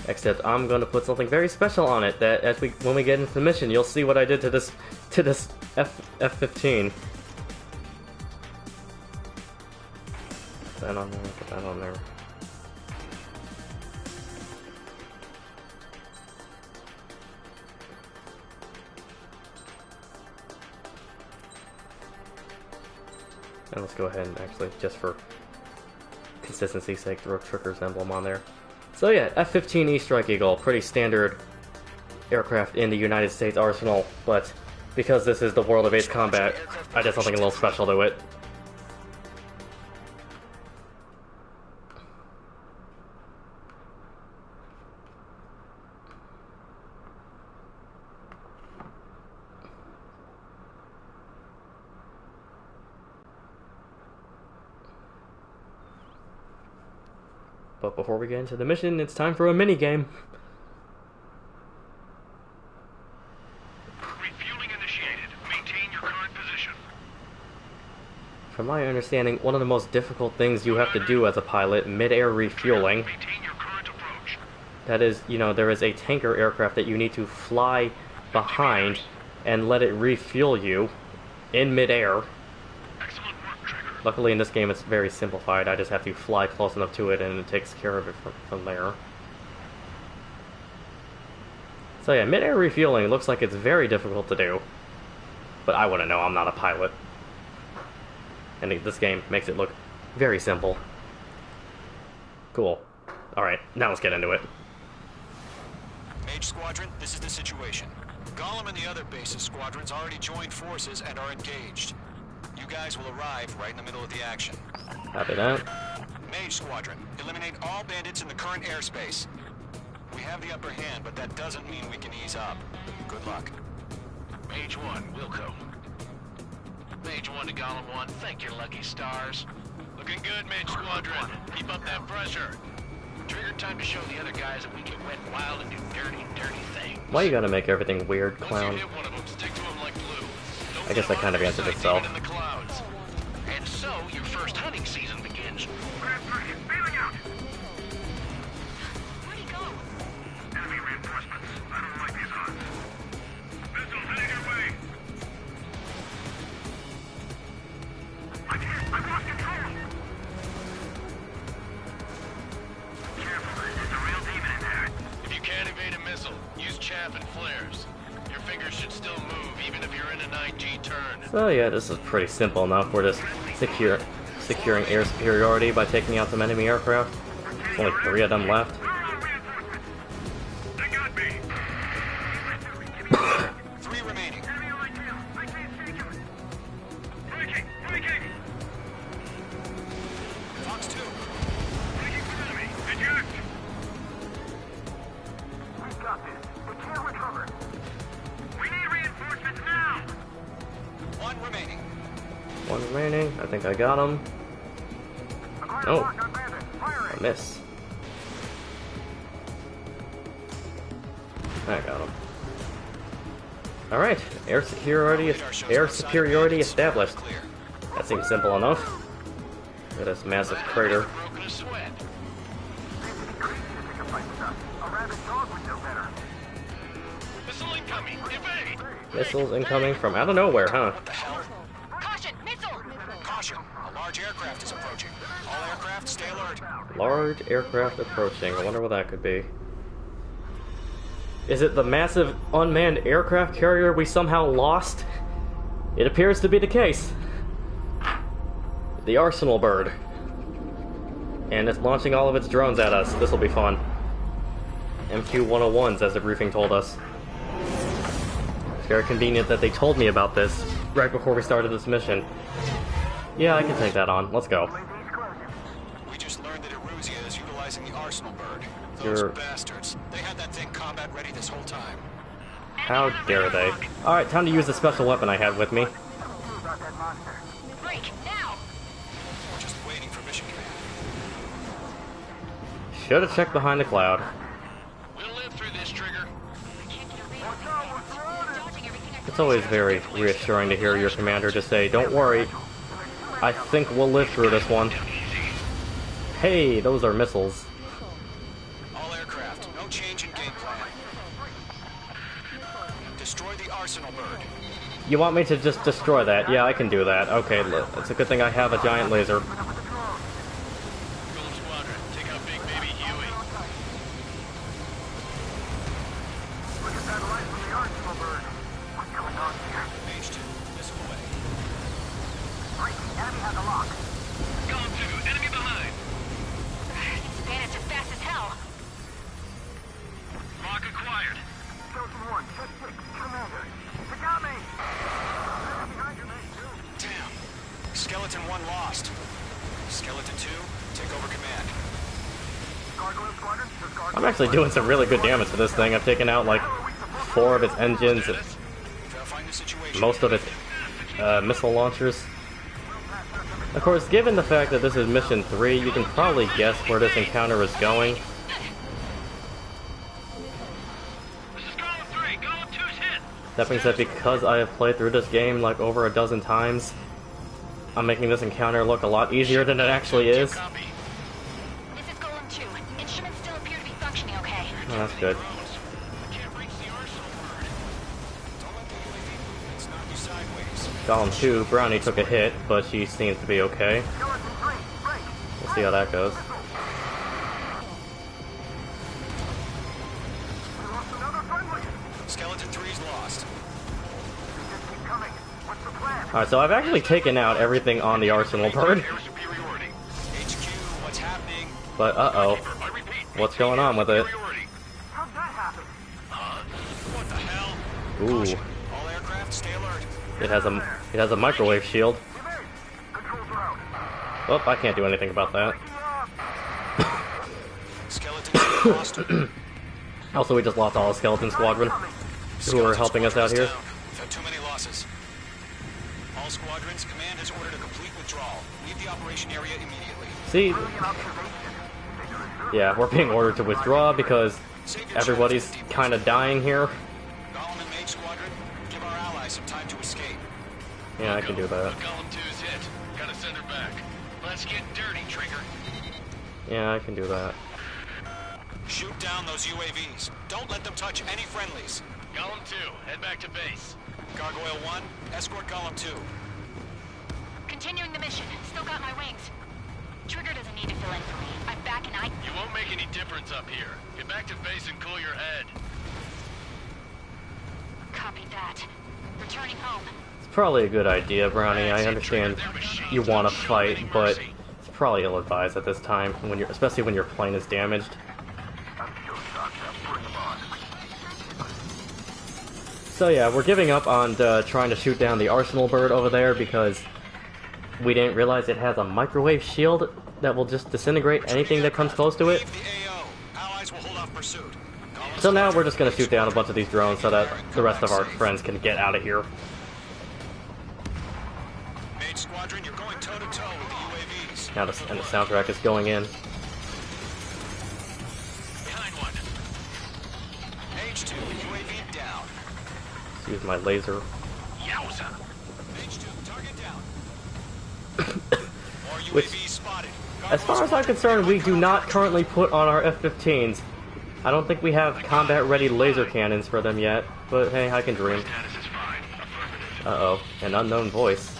Except I'm going to put something very special on it. That when we get into the mission, you'll see what I did to this F-15. Put that on there. Put that on there. And let's go ahead and actually, just for consistency's sake, throw Tricker's emblem on there. So yeah, F-15E Strike Eagle, pretty standard aircraft in the United States arsenal, but because this is the world of Ace Combat, I did something a little special to it. But before we get into the mission, it's time for a mini-game. Refueling initiated. Maintain your current position. From my understanding, one of the most difficult things you have to do as a pilot, mid-air refueling. Maintain your current approach. That is, you know, there is a tanker aircraft that you need to fly behind and let it refuel you in mid-air. Luckily in this game it's very simplified, I just have to fly close enough to it and it takes care of it from there. So yeah, mid-air refueling looks like it's very difficult to do. But I wouldn't know, I'm not a pilot. And this game makes it look very simple. Cool. Alright, now let's get into it. Mage Squadron, this is the situation. Gollum and the other base's squadrons already joined forces and are engaged. You guys will arrive right in the middle of the action. Copy that. Mage Squadron, eliminate all bandits in the current airspace. We have the upper hand, but that doesn't mean we can ease up. Good luck. Mage 1, Wilco. Mage 1 to Gollum 1, thank your lucky stars. Looking good, Mage Squadron. Keep up that pressure. Trigger time to show the other guys that we can wet wild and do dirty, dirty things. Why you gotta make everything weird, clown? Once you hit one of them, stick to them like glue. I guess that kind of answered itself. In the clouds. And so, your first hunting season begins. Bailing out. Where'd he go? Enemy reinforcements. I don't like these odds. Missiles heading your way. I'm hit. I've lost control. Careful. There's a real demon in there. If you can't evade a missile, use chaff and flares. Your fingers should still move, even if you're in an IG turn. So yeah, this is pretty simple enough. We're just securing air superiority by taking out some enemy aircraft. There's only 3 of them left. They got me. 3 remaining. Breaking. Fox 2. Breaking for enemy. Eject. We've got this. They can't recover. We need reinforcements now. 1 remaining. 1 remaining. I think I got him. Oh, a miss. I got him. Alright, air superiority established. That seems simple enough. Look at this massive crater. Broken a sweat. Missile incoming. Evade. Missiles incoming from out of nowhere, huh? What the hell? Caution! Missile! Caution! A large aircraft is approaching. All aircraft, stay alert. Large aircraft approaching. I wonder what that could be. Is it the massive unmanned aircraft carrier we somehow lost? It appears to be the case. The Arsenal bird. And it's launching all of its drones at us. This will be fun. MQ-101s, as the briefing told us. It's very convenient that they told me about this right before we started this mission. Yeah, I can take that on. Let's go. We just learned that Eruzia is utilizing the Arsenal bird. Those bastards. They had that thing combat ready this whole time. How dare they? Alright, time to use the special weapon I had with me. Break! Now! Just waiting for mission command. Should have checked behind the cloud. We'll live through this, Trigger. It's always very reassuring to hear your commander just say, "Don't worry, I think we'll live through this one." Hey, those are missiles. All aircraft, no change in game plan. Destroy the Arsenal bird. You want me to just destroy that? Yeah, I can do that. Okay, it's a good thing I have a giant laser. Golem Squadron, take out Big Baby Huey. Look at that light from the Arsenal bird. What's going on here? Mage 2, missile away. Breaking. Enemy has a lock. Golem 2, enemy behind. These bandits are fast as hell. Lock acquired. Skeleton 1, check 6. Commander. They got me. Behind your mate, too. Damn. Skeleton 1 lost. Skeleton 2, take over command. Gargoyle Squadron. Does Gargoyle I'm actually doing some really good damage to this thing. I've taken out like 4 of its engines, Verifying the situation. most of its missile launchers. Of course, given the fact that this is mission 3, you can probably guess where this encounter is going. This is Golem 3. Golem 2's hit. That being said, because I have played through this game like over a dozen times, I'm making this encounter look a lot easier than it actually is. Copy. This is Golem 2. Instruments still appear to be functioning okay. Oh, that's good. I can't reach the Arsenal bird. Don't let the UAV movements knock you sideways. Column 2, Brownie took a hit, but she seems to be okay. Skeleton 3, break. We'll see how that goes. We lost another friendly. Skeleton 3's lost. Just keep coming. What's the plan? Alright, so I've actually taken out everything on the Arsenal bird, Air superiority. HQ, what's happening? but uh-oh, I repeat. what's going on with it? Superiority. How'd that happen? What the hell? Ooh, All aircraft, stay alert. it has a microwave shield. Evade. Controls are out. Oh, I can't do anything about that. Skeleton 2 lost. Also, we just lost all of Skeleton Squadron, who are helping us out here. Down. We've had too many losses. All squadrons, command has ordered a complete withdrawal. Leave the operation area immediately. See, yeah, we're being ordered to withdraw because everybody's kind of dying here. Golem and Mage Squadron, give our allies some time to escape. Yeah, I can do that. Golem 2's hit. Gotta send her back. Let's get dirty, Trigger. Yeah, I can do that. Shoot down those UAVs. Don't let them touch any friendlies. Golem 2, head back to base. Gargoyle 1, escort Golem 2. Continuing the mission. Still got my wings. Trigger doesn't need to fill in for me. I'm back and I... You won't make any difference up here. Get back to base and cool your head. Copy that. Returning home. probably a good idea, Brownie. I understand you want to fight, but it's probably ill-advised at this time, when especially when your plane is damaged. So yeah, we're giving up on trying to shoot down the Arsenal bird over there because we didn't realize it has a microwave shield that will just disintegrate anything that comes close to it. So now we're just going to shoot down a bunch of these drones so that the rest of our friends can get out of here. Mage Squadron, you're going toe-to-toe with the UAVs. Now the soundtrack is going in. Behind one. Mage 2, UAV down. Let's use my laser. Yowza. Mage 2, target down. More UAVs spotted. As far as I'm concerned, we do not currently put on our F-15s. I don't think we have combat-ready laser cannons for them yet, but hey, I can dream. Uh-oh, an unknown voice. This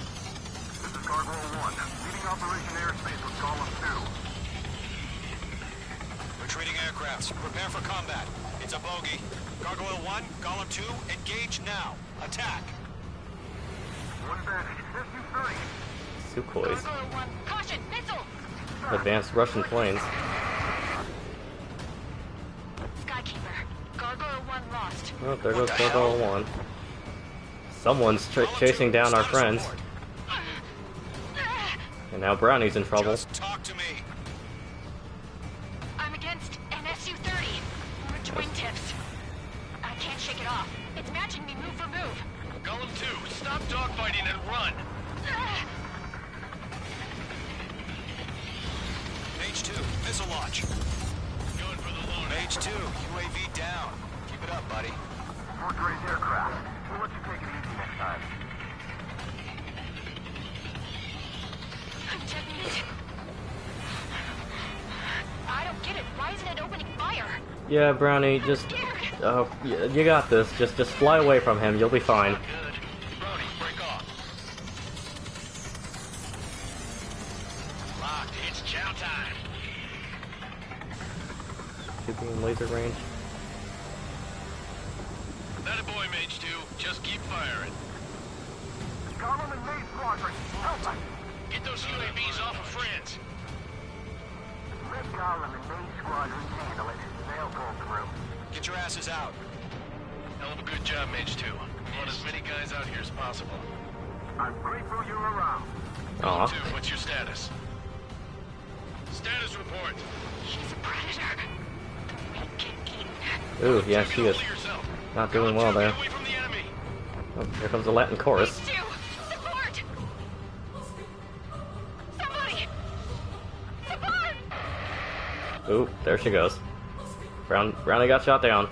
is Gargoyle 1, leading Operation Airspace with Column 2. Retreating aircrafts, prepare for combat. It's a bogey. Gargoyle 1, Column 2, engage now. Attack. One advantage, Sukhois. Gargoyle 1, caution, missile! Advanced Russian planes. Skykeeper, Gargoyle 1 lost. Oh, there goes Gargoyle 1. Someone's chasing down our friends. And now Brownie's in trouble. Just talk to me. I'm against an Su-30. Orange wingtips. I can't shake it off. It's matching me move for move. Golem 2, stop dogfighting and run! Mage 2, missile launch. Going for the loaner. Mage 2, UAV down. Keep it up, buddy. Fort Gray's aircraft. We'll let you take it easy next time. I'm detonated. I don't get it. Why isn't it opening fire? Yeah, Brownie, just... Oh, you got this. Just fly away from him. You'll be fine. Good. Brody, break off. Locked. It's chow time. Should be in laser range. That a boy, Mage 2. Just keep firing. Column and Mage Squadron, help us! Get those UAVs off of friends. Let Column and Mage Squadron handle it. They'll pull through. Get your asses out. Hell of a good job, Mage 2. We want as many guys out here as possible. I'm grateful you're around. Aw. 2, what's your status? Status report. She's a predator. We get eaten. Ooh, yeah, she is Pull yourself. not doing well there. Get away from the enemy. Oh, here comes the Latin chorus. Mage 2, support! Somebody! Support! Ooh, there she goes. Brownie got shot down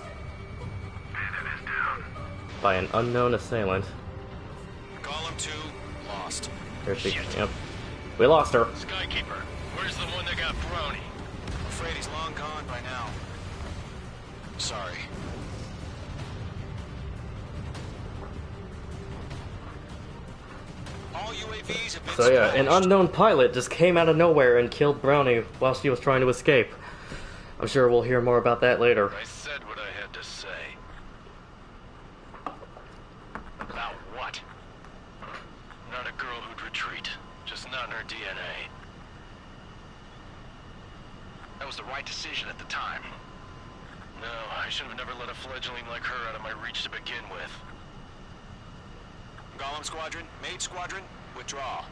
by an unknown assailant. Column 2, lost. There she... Yep. We lost her. Skykeeper, where's the one that got Brownie? I'm afraid he's long gone by now. Sorry. All UAVs have been So yeah, an smashed. unknown pilot just came out of nowhere and killed Brownie while she was trying to escape. I'm sure we'll hear more about that later. I said what I had to say. About what? Not a girl who'd retreat. Just not in her DNA. That was the right decision at the time. No, I should have never let a fledgling like her out of my reach to begin with. Golem Squadron, Mage Squadron, withdraw.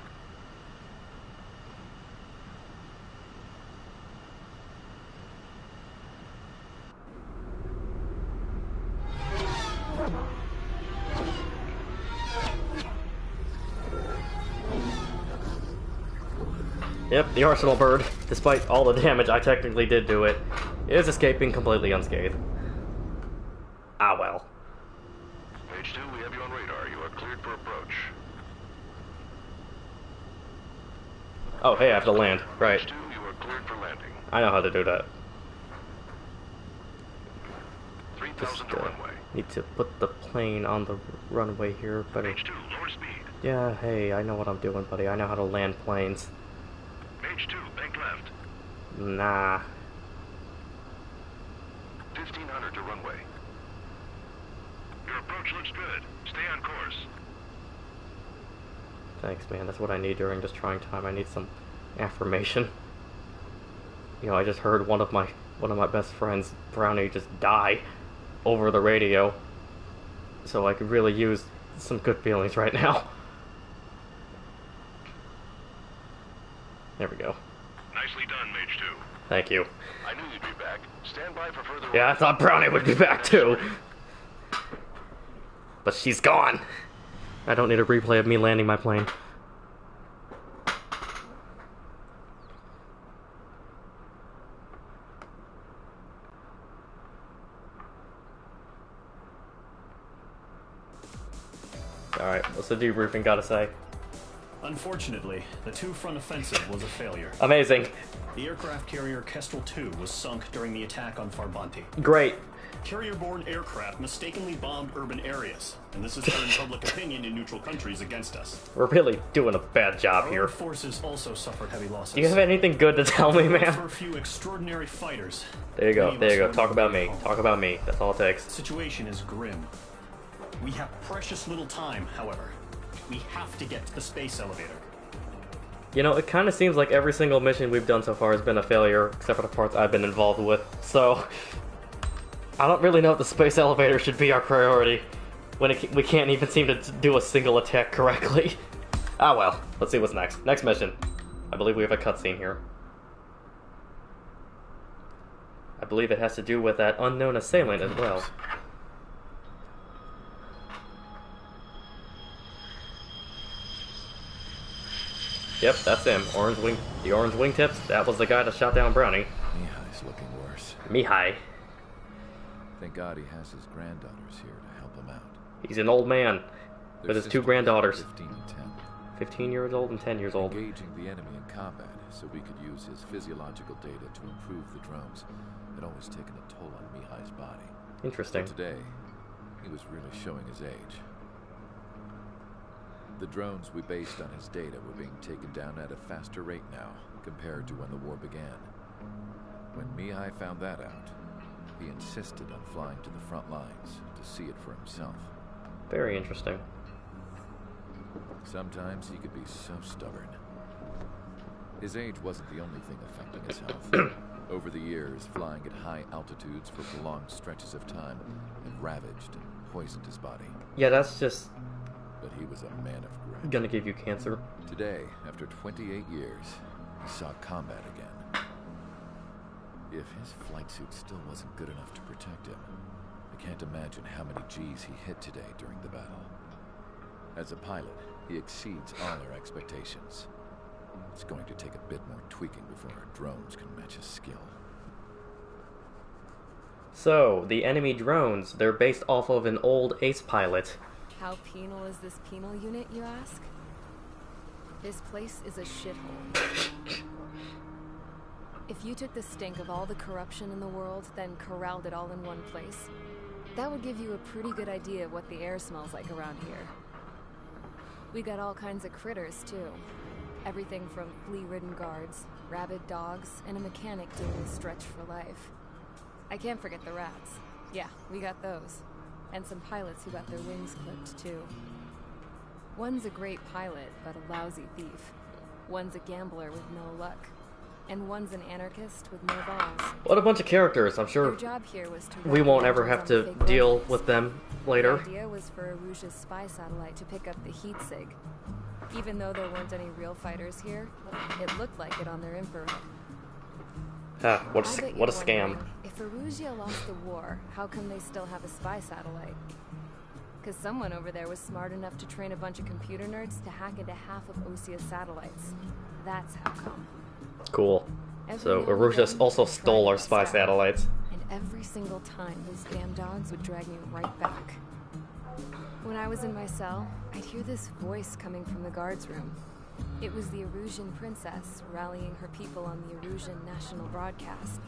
Yep, the Arsenal bird, despite all the damage I technically did to it, is escaping completely unscathed. Ah well. Mage 2, we have you on radar. You are cleared for approach. Oh, hey, I have to land. Right. Mage 2, you are cleared for landing. I know how to do that. 3,000 to runway. Need to put the plane on the runway here. Better. Mage 2, lower speed. Yeah, hey, I know what I'm doing, buddy. I know how to land planes. Mage 2, bank left. Nah. 1,500 to runway. Your approach looks good. Stay on course. Thanks, man. That's what I need during this trying time. I need some affirmation. You know, I just heard one of my best friends, Brownie, just die over the radio. So I could really use some good feelings right now. There we go. Nicely done, Mage 2. Thank you. I knew you'd be back. Stand by for further Yeah, I thought Brownie would be back too. But she's gone. I don't need a replay of me landing my plane. Alright, what's the debriefing gotta say? Unfortunately, the two-front offensive was a failure. Amazing. The aircraft carrier Kestrel II was sunk during the attack on Farbanti. Great. Carrier-borne aircraft mistakenly bombed urban areas, and this has turned public opinion in neutral countries against us. We're really doing a bad job Our here. armed forces also suffered heavy losses. Do you have anything good to tell me, man? For a few extraordinary fighters. There you go, Many of there you us go. were Talk about never me. home. Talk about me. That's all it takes. The situation is grim. We have precious little time, however. We have to get to the space elevator. You know, it kind of seems like every single mission we've done so far has been a failure, except for the parts I've been involved with. So, I don't really know if the space elevator should be our priority when we can't even seem to do a single attack correctly. Ah well, let's see what's next. Next mission. I believe we have a cutscene here. I believe it has to do with that unknown assailant as well. Yep, that's him. The orange wingtips. That was the guy that shot down Brownie. Mihai's looking worse. Mihai. Thank God he has his granddaughters here to help him out. He's an old man Their with his two sisters, granddaughters. 15 and 10. 15 years old and 10 years old. Engaging the enemy in combat so we could use his physiological data to improve the drones had always taken a toll on Mihai's body. Interesting. But today, he was really showing his age. The drones we based on his data were being taken down at a faster rate now compared to when the war began. When Mihai found that out, he insisted on flying to the front lines to see it for himself. Very interesting. Sometimes he could be so stubborn. His age wasn't the only thing affecting his health. Over the years, flying at high altitudes for prolonged stretches of time had ravaged and poisoned his body. Yeah, that's just But he was a man of grit. gonna give you cancer. Today, after 28 years, he saw combat again. If his flight suit still wasn't good enough to protect him, I can't imagine how many G's he hit today during the battle. As a pilot, he exceeds all our expectations. It's going to take a bit more tweaking before our drones can match his skill. So, the enemy drones, they're based off of an old ace pilot. How penal is this penal unit, you ask? This place is a shithole. If you took the stink of all the corruption in the world, then corralled it all in one place, that would give you a pretty good idea of what the air smells like around here. We got all kinds of critters, too. Everything from flea-ridden guards, rabid dogs, and a mechanic doing the stretch for life. I can't forget the rats. Yeah, we got those. And some pilots who got their wings clipped, too. One's a great pilot, but a lousy thief. One's a gambler with no luck. And one's an anarchist with no balls. What a bunch of characters. I'm sure Their job here was to we won't wreck ever have engines to on fake deal robots. with them later. The idea was for Aruja's spy satellite to pick up the heat sig. Even though there weren't any real fighters here, it looked like it on their infrared. Ah, what I bet a you're scam. wondering, if Aruja lost the war, how come they still have a spy satellite? Because someone over there was smart enough to train a bunch of computer nerds to hack into half of Osia's satellites. That's how come. Cool. Every So, now and Aruja then, also they tried stole to our spy stop. satellites. And every single time, those damn dogs would drag me right back. When I was in my cell, I'd hear this voice coming from the guards room. It was the Erusian princess rallying her people on the Erusian national broadcast.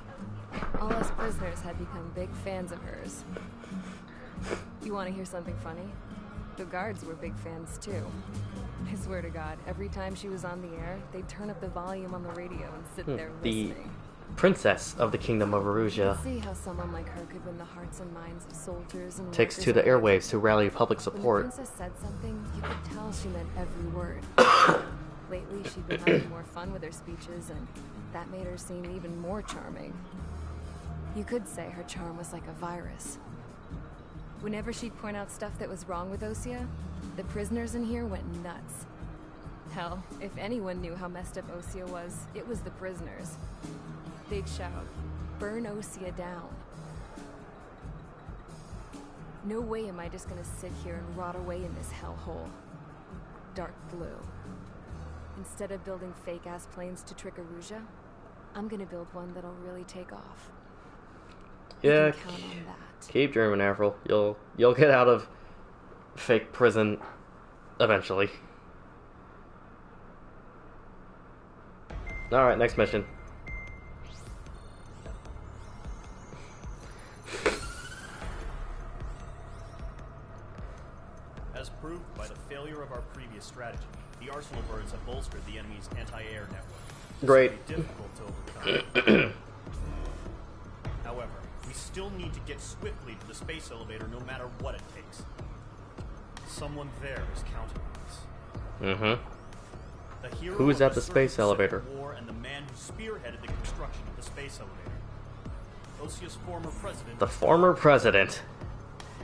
All us prisoners had become big fans of hers. You want to hear something funny? The guards were big fans too. I swear to God, every time she was on the air, they'd turn up the volume on the radio and sit there listening. princess of the Kingdom of Erusia, See how someone like her could win the hearts and minds of soldiers and takes workers to the alike. airwaves to rally public When support. the princess said something, you could tell she meant every word. Lately, she'd been having more fun with her speeches, and that made her seem even more charming. You could say her charm was like a virus. Whenever she'd point out stuff that was wrong with Osea, the prisoners in here went nuts. Hell, if anyone knew how messed up Osea was, it was the prisoners. They'd shout, "Burn Osea down." No way am I just gonna sit here and rot away in this hellhole. Dark blue. Instead of building fake-ass planes to trick Erusia, I'm gonna build one that'll really take off. You Yeah, can count on that. keep dreaming, Avril. You'll get out of fake prison eventually. All right, next mission. As proved by the failure of our previous strategy, the Arsenal birds have bolstered the enemy's anti-air network. This Great. will be difficult to overcome. However, we still need to get swiftly to the space elevator no matter what it takes. Someone there is counting on us. Mm-hmm. The hero Who's of at the Civil space Pacific elevator? War and the man who spearheaded the construction of the space elevator. Osea's former president. The former president,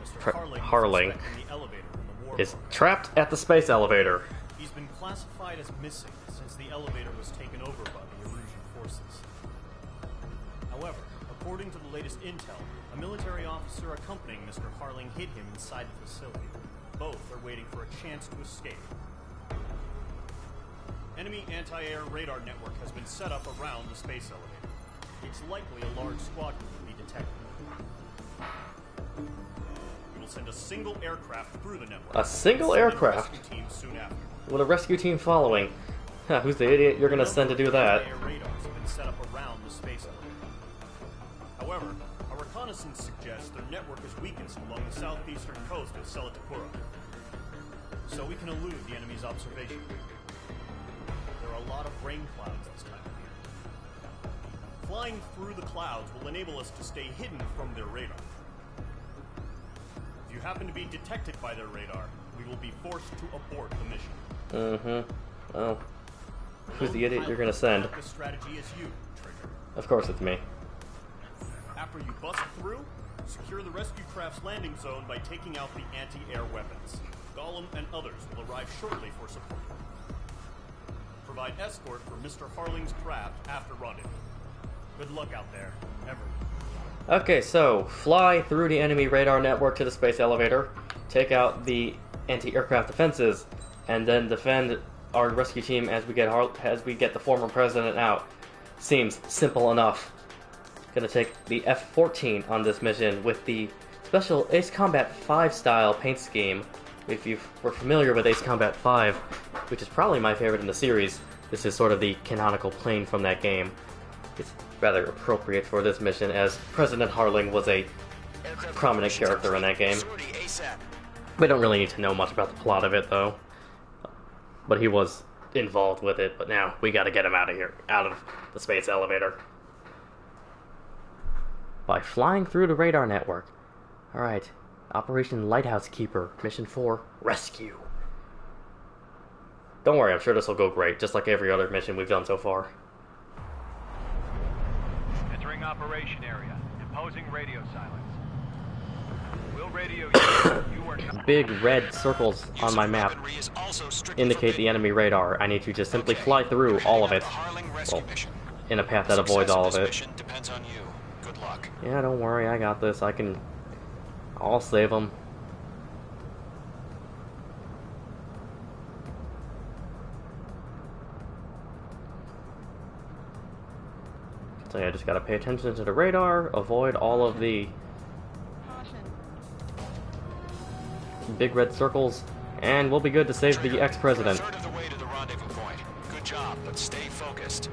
Mr. Harling, was inspecting the elevator when the war is broke out. trapped at the space elevator. He's been classified as missing since the elevator was taken over by the Erusian forces. However, according to the latest intel, a military officer accompanying Mr. Harling hid him inside the facility. Both are waiting for a chance to escape. Enemy anti-air radar network has been set up around the space elevator. It's likely a large squadron will be detected. We will send a single aircraft through the network. A single and send in a aircraft? rescue team soon after. With a rescue team following. Huh, who's the idiot you're gonna send to do that? Anti-air radars have been set up around the space elevator. However, our reconnaissance suggests their network is weakest along the southeastern coast of Selatukura. So we can elude the enemy's observation. There are a lot of rain clouds this time of year. Flying through the clouds will enable us to stay hidden from their radar. If you happen to be detected by their radar, we will be forced to abort the mission. Mm-hmm. Well, who's the idiot you're gonna send? This strategy is you, Trigger. Of course it's me. After you bust through, secure the rescue craft's landing zone by taking out the anti-air weapons. Gollum and others will arrive shortly for support. Provide escort for Mr. Harling's craft after rendezvous. Good luck out there, everyone. Okay, so fly through the enemy radar network to the space elevator, take out the anti-aircraft defenses, and then defend our rescue team as we get the former president out. Seems simple enough. Gonna take the F-14 on this mission with the special Ace Combat 5 style paint scheme. If you were familiar with Ace Combat 5, which is probably my favorite in the series, this is sort of the canonical plane from that game. It's rather appropriate for this mission as President Harling was a prominent character in that game. We don't really need to know much about the plot of it though. But he was involved with it, but now we gotta get him out of here, out of the space elevator. By flying through the radar network. Alright, Operation Lighthouse Keeper, Mission 4, Rescue. Don't worry, I'm sure this will go great, just like every other mission we've done so far. Entering operation area. Imposing radio silence. We'll radio you. You are Big red circles on my map indicate the enemy radar. I need to just simply fly through all of it. Well, in a path that avoids all of it. Yeah, don't worry, I got this. I'll save them. So yeah, I just gotta pay attention to the radar, avoid all of the big red circles, and we'll be good to save the ex-president. Third of the way to the rendezvous point. Good job, but stay focused.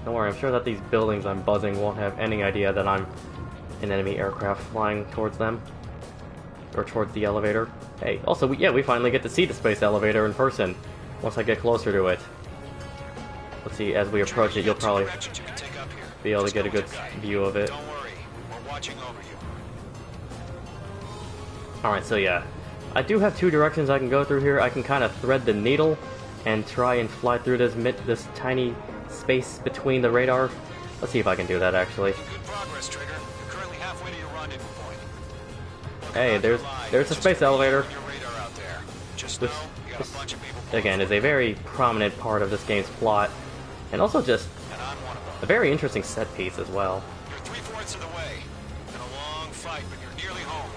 Don't worry, I'm sure that these buildings I'm buzzing won't have any idea that I'm an enemy aircraft flying towards them. Or towards the elevator. Hey, also, we finally get to see the space elevator in person. once I get closer to it. Let's see, as we approach it, you'll probably be able to get a good view of it. Don't worry, we're watching over you. Alright, so yeah. I do have two directions I can go through here. I can kind of thread the needle and try and fly through this tiny space between the radar. Let's see if I can do that, actually. Good progress, Trigger. You're currently halfway to your rendezvous point. Hey, there's a space elevator. Your radar out there. Just know you got a bunch of people. Again, is a very prominent part of this game's plot, and also just a very interesting set piece as well. You're 3/4 of the way. Been a long fight, but you're nearly home.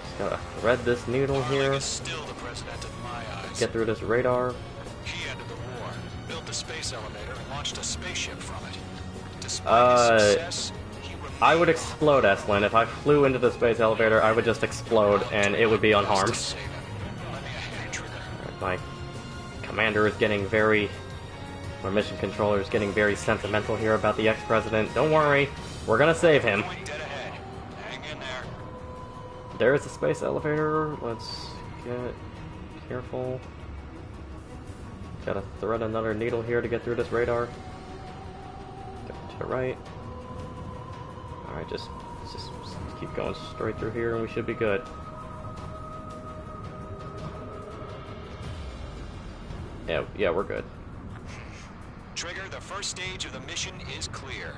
Just gotta thread this needle here. Is still the president in my eyes. Get through this radar. He ended the war, built the space elevator, and launched a spaceship from it. Despite his success, I would explode, Estlin. If I flew into the space elevator, I would just explode, and it would be unharmed. My commander is getting very... My mission controller is getting very sentimental here about the ex-president. Don't worry, we're gonna save him. There's the space elevator. Let's get careful. Gotta thread another needle here to get through this radar. Go to the right. Alright, just keep going straight through here and we should be good. Yeah, we're good. Trigger, the first stage of the mission is clear.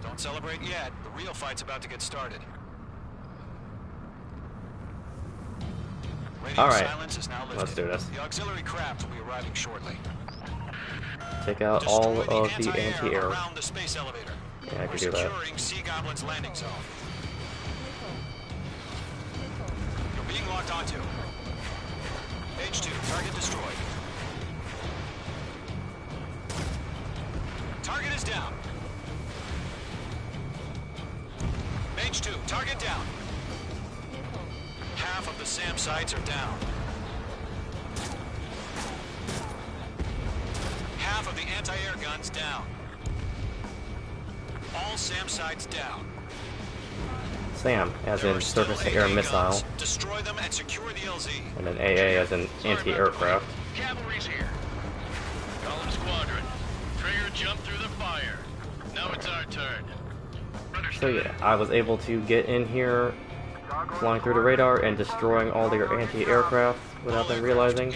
Don't celebrate yet. The real fight's about to get started. Radio silence is now lifted. Let's do this. The auxiliary craft will be arriving shortly. Take out all of the anti-air. Around the space elevator. Yeah, I can do that. Securing Sea Goblin's landing zone. You're being locked onto. H2, target destroyed. Target is down. H2, target down. Half of the SAM sites are down. Half of the anti-air guns down. All SAM sites down. SAM, as in surface-to-air missile. Destroy them and secure the LZ. And then AA as in anti-aircraft. Cavalry's here. Golem Squadron. Trigger jumped through the fire. Now it's our turn. So yeah, I was able to get in here, flying through the radar and destroying all their anti-aircraft without them realizing.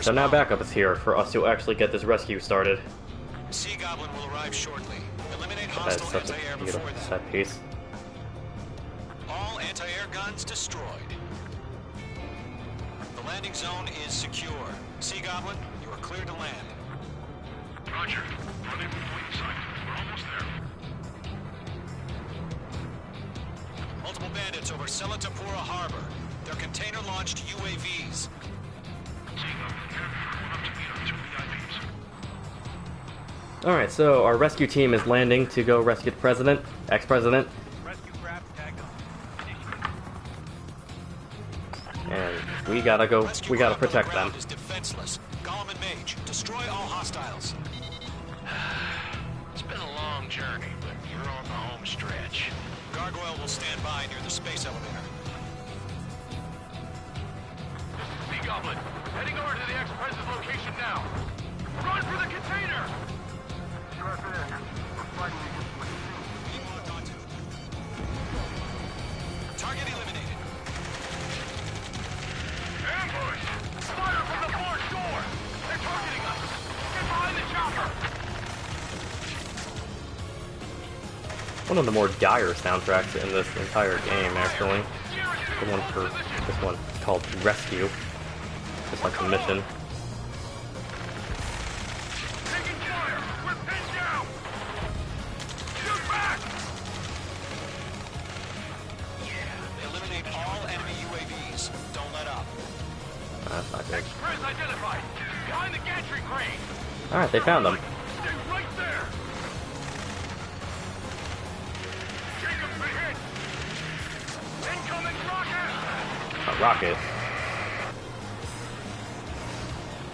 So now backup is here for us to actually get this rescue started. Sea Goblin will arrive shortly. Eliminate That's hostile such anti-air a before beautiful that. set piece. All anti-air guns destroyed. The landing zone is secure. Sea Goblin, you are cleared to land. Roger. Rendezvous point in sight. We're almost there. Multiple bandits over Selatapura Harbor. They're container-launched UAVs. Alright, so our rescue team is landing to go rescue the president, ex-president. And we gotta protect them. Is defenseless. Golem and Mage, destroy all hostiles. It's been a long journey, but you're on the home stretch. Gargoyle will stand by near the space elevator. Sea Goblin, heading over to the ex-president's location now. Run for the container! Target eliminated. Ambush! Fire from the far shore! They're targeting us! Get behind the chopper! One of the more dire soundtracks in this entire game, actually. The one for this one called Rescue. Just like the mission. Taking fire! We're pinned down! Shoot back! Eliminate all enemy UAVs. Don't let up. That's not good. Express identified! Behind the gantry crane! Alright, they found them. Stay right there! Jacob's been hit! Incoming rocket! A rocket.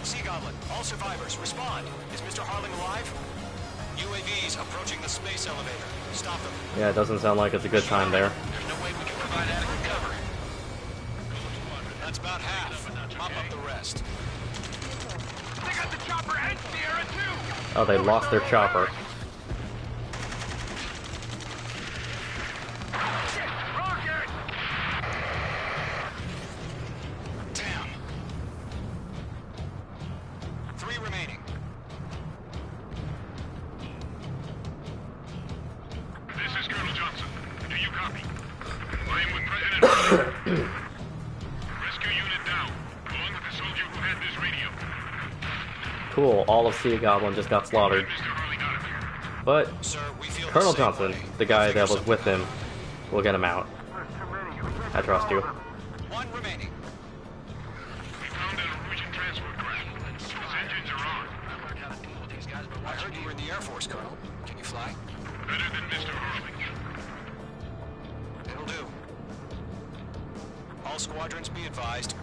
Sea Goblin, all survivors, respond. Is Mr. Harling alive? UAVs approaching the space elevator. Stop them. Yeah, it doesn't sound like it's a good time there. There's no way we can provide adequate cover. That's about half. mop up the rest. They got the chopper and Sierra too! Oh, they lost their chopper. Rocket! Damn. 3 remaining. This is Colonel Johnson. Do you copy? I am with President Rescue unit down, along with the soldier who had this radio. Cool, all of Sea Goblin just got slaughtered. But Sir, we feel the Colonel same Johnson, way. the guy Figure that was something with out. him, will get him out. I trust you. 1 remaining. We found an Norwegian transport craft. His engines are on. I heard you were in the Air Force, Colonel. Can you fly? Better than Mr. Harling. It'll do. All squadrons be advised.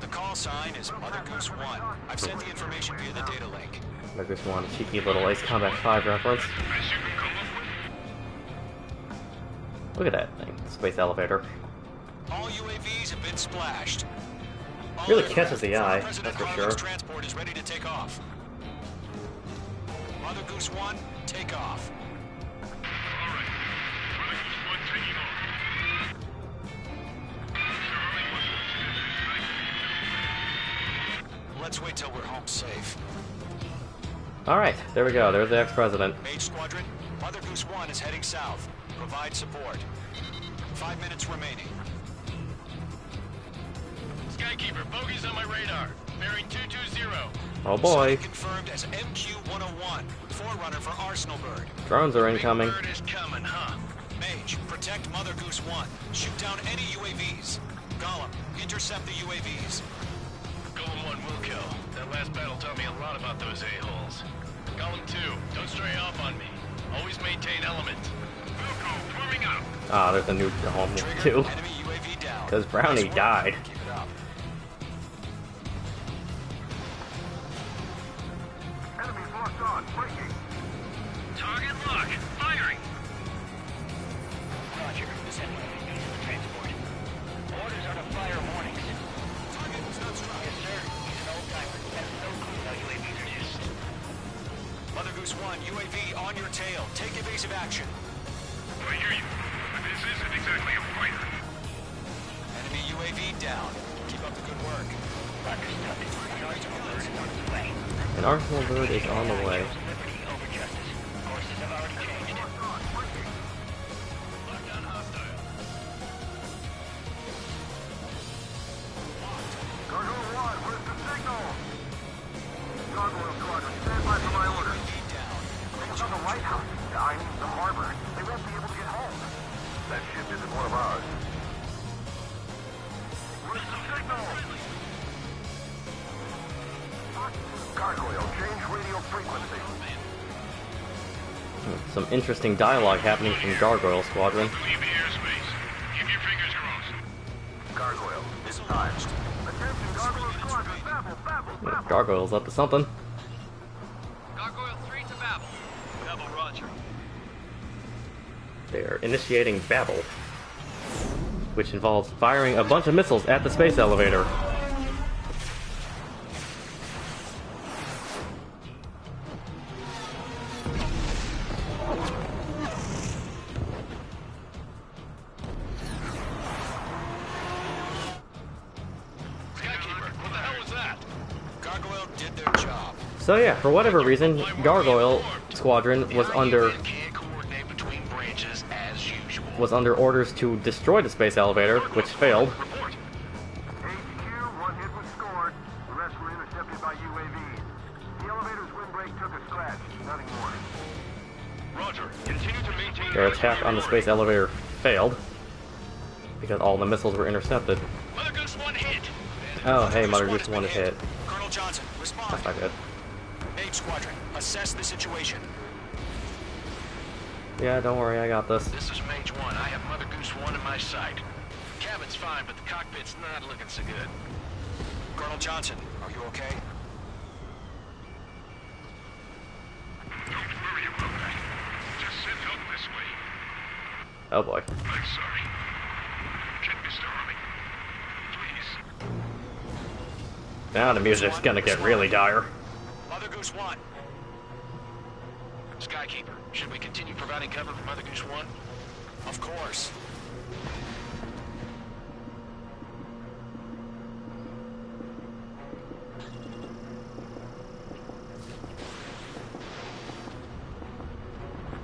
The call sign is Mother Goose 1. I've sent the information via the data link. Like this one cheeky little Ace Combat 5 reference. Best you can come up with? Look at that thing, space elevator. All UAVs have been splashed. All Really aircraft catches the from eye, President that's for Harling's sure. transport is ready to take off. Mother Goose 1, take off. All right. Mother Goose 1 taking off. Mr. Harling wants to Let's wait till we're home safe. Alright, there we go, there's the ex-president. Mage Squadron, Mother Goose 1 is heading south. Provide support. 5 minutes remaining. Skykeeper, bogey's on my radar. Bearing 220. Oh boy, Site confirmed as MQ-101, forerunner for Arsenal Bird. drones are incoming. Big bird is coming, huh? Mage, protect Mother Goose 1. Shoot down any UAVs. Gollum, intercept the UAVs. Golem 1 will kill. That last battle taught me a lot about those a-holes. Golem 2, don't stray off on me. Always maintain element. Wilco, forming up. Ah, there's a new home Trigger, too. enemy UAV down. Because Brownie Nice work. died. Keep it up. Enemies locked on. Breaking. Target lock. Firing. Roger. This is the transport. Orders are to fire warnings. Target was not struck. Yes, sir. He's an old-timer. Has no clue how UAVs are used. Mother Goose 1, UAV on your tail. Take evasive action. I hear you. But this isn't exactly a fighter. Enemy UAV down. Keep up the good work. Roger, stop it. An Arsenal bird is on its way. An Arsenal bird is on the way. Liberty over justice. Courses have already changed. Lockdown hostile. Gargoyle 1, where's the signal? Gargoyle Squadron, stand by for my order. UAV down. It's on the lighthouse. I mean the harbor. They won't be able to get home. That ship isn't one of ours. Where's the signal? Gargoyle, change radio frequency. Some interesting dialogue happening from Gargoyle Squadron. Leave the airspace. Keep your fingers crossed. Gargoyle, it's time. Attention, Gargoyle Squadron. Babble. Gargoyle's up to something. Gargoyle 3 to Babel. Babel, roger. They're initiating battle, which involves firing a bunch of missiles at the space elevator. Skykeeper, what the hell was that? Gargoyle did their job. So yeah, for whatever reason, Gargoyle Squadron was under Can't coordinate between branches as usual. orders to destroy the space elevator, which failed. Report. HQ, one hit was scored. The rest were intercepted by UAVs. The elevator's windbreak took a scratch. Nothing more. Roger. Continue to maintain Their attack on the space elevator failed because all the missiles were intercepted. Mother Goose 1 hit. Oh, hey, Mother Goose 1 is hit. Colonel Johnson, respond. That's not good. Mage Squadron, assess the situation. Yeah, don't worry, I got this. This is Mage 1. I have Mother Goose 1 in my sight. Cabin's fine, but the cockpit's not looking so good. Colonel Johnson, are you okay? Don't worry about that. Just send help this way. Oh boy. I'm sorry. Get Mr. Harling. Please. Now the music's gonna get really dire. Mother Goose 1. Skykeeper, should we continue providing cover for Mother Goose 1? Of course.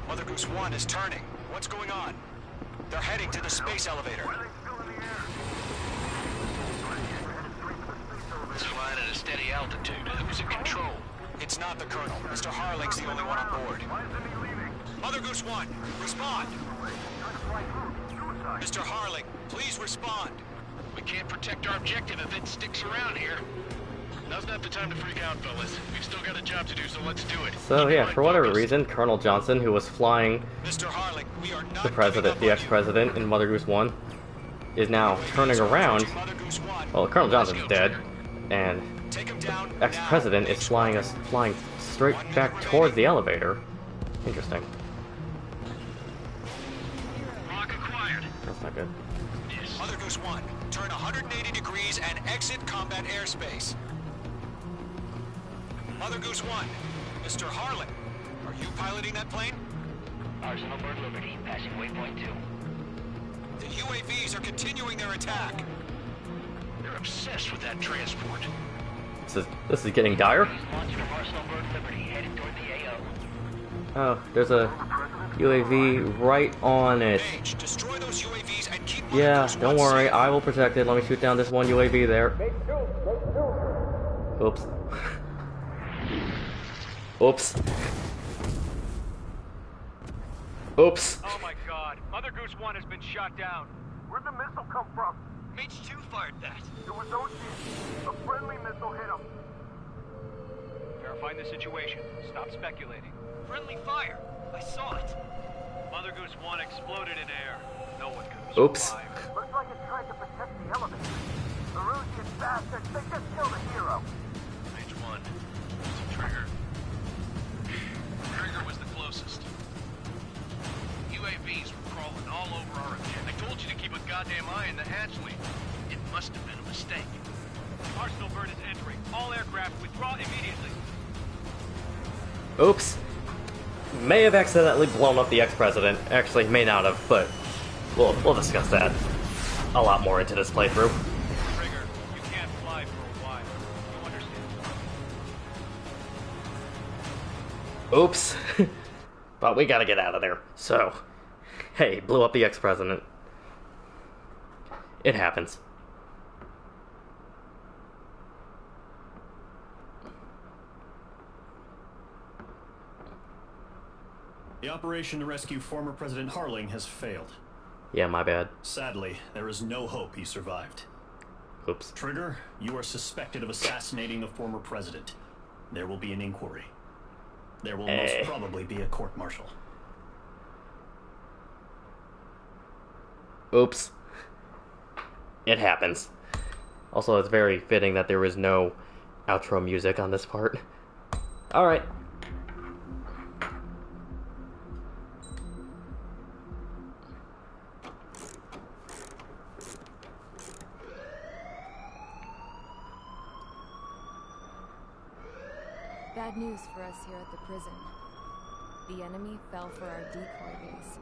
Mother Goose 1 is turning. What's going on? They're heading to the space elevator. It's flying at a steady altitude. Who's in control? It's not the Colonel. Mr. Harling's the only one on board. Mother Goose 1, respond! Mr. Harling, please respond! We can't protect our objective if it sticks around here. Now's not the time to freak out, fellas. We've still got a job to do, so let's do it. So yeah, for whatever reason, Colonel Johnson, who was flying Mr. Harling, we are not the president, the ex-president in Mother Goose 1, is now turning around. Well, Colonel Johnson's dead, and ex-president is flying straight back towards the elevator. Interesting. That's not good. Mother Goose 1, turn 180 degrees and exit combat airspace. Mother Goose 1, Mr. Harling, are you piloting that plane? Arsenal Bird Liberty, passing waypoint 2. The UAVs are continuing their attack. They're obsessed with that transport. This is getting dire. Launch from Arsenal Bird Liberty, headed toward the AO. Oh, there's a UAV right on it. Destroy those UAVs and keep Yeah, don't worry, I will protect it. Let me shoot down this one UAV there. Oops. Oops. Oops. Oh my god, Mother Goose 1 has been shot down. Where'd the missile come from? Mage 2 fired that. It was OC. A friendly missile hit him. Verifying the situation. Stop speculating. Friendly fire. I saw it. Mother Goose 1 exploded in air. No one could have Oops. survived. Looks like it tried to protect the elevator. The Russian bastards, they just killed a hero. Mage 1. Trigger. Trigger was the closest. UAVs were crawling all over our objective. I told you to keep a goddamn eye in the hatchway. It must have been a mistake. Arsenal Bird is entering. All aircraft withdraw immediately. Oops. May have accidentally blown up the ex-president. Actually, may not have, but we'll discuss that a lot more into this playthrough. Trigger, you can't fly for a while. You understand? Oops. But we gotta get out of there. So, hey, blew up the ex-president. It happens. The operation to rescue former President Harling has failed. Yeah, my bad. Sadly, there is no hope he survived. Oops. Trigger, you are suspected of assassinating the former president. There will be an inquiry. There will most probably be a court-martial. Oops. It happens. Also, it's very fitting that there is no outro music on this part. Alright. Bad news for us here at the prison. The enemy fell for our decoy base.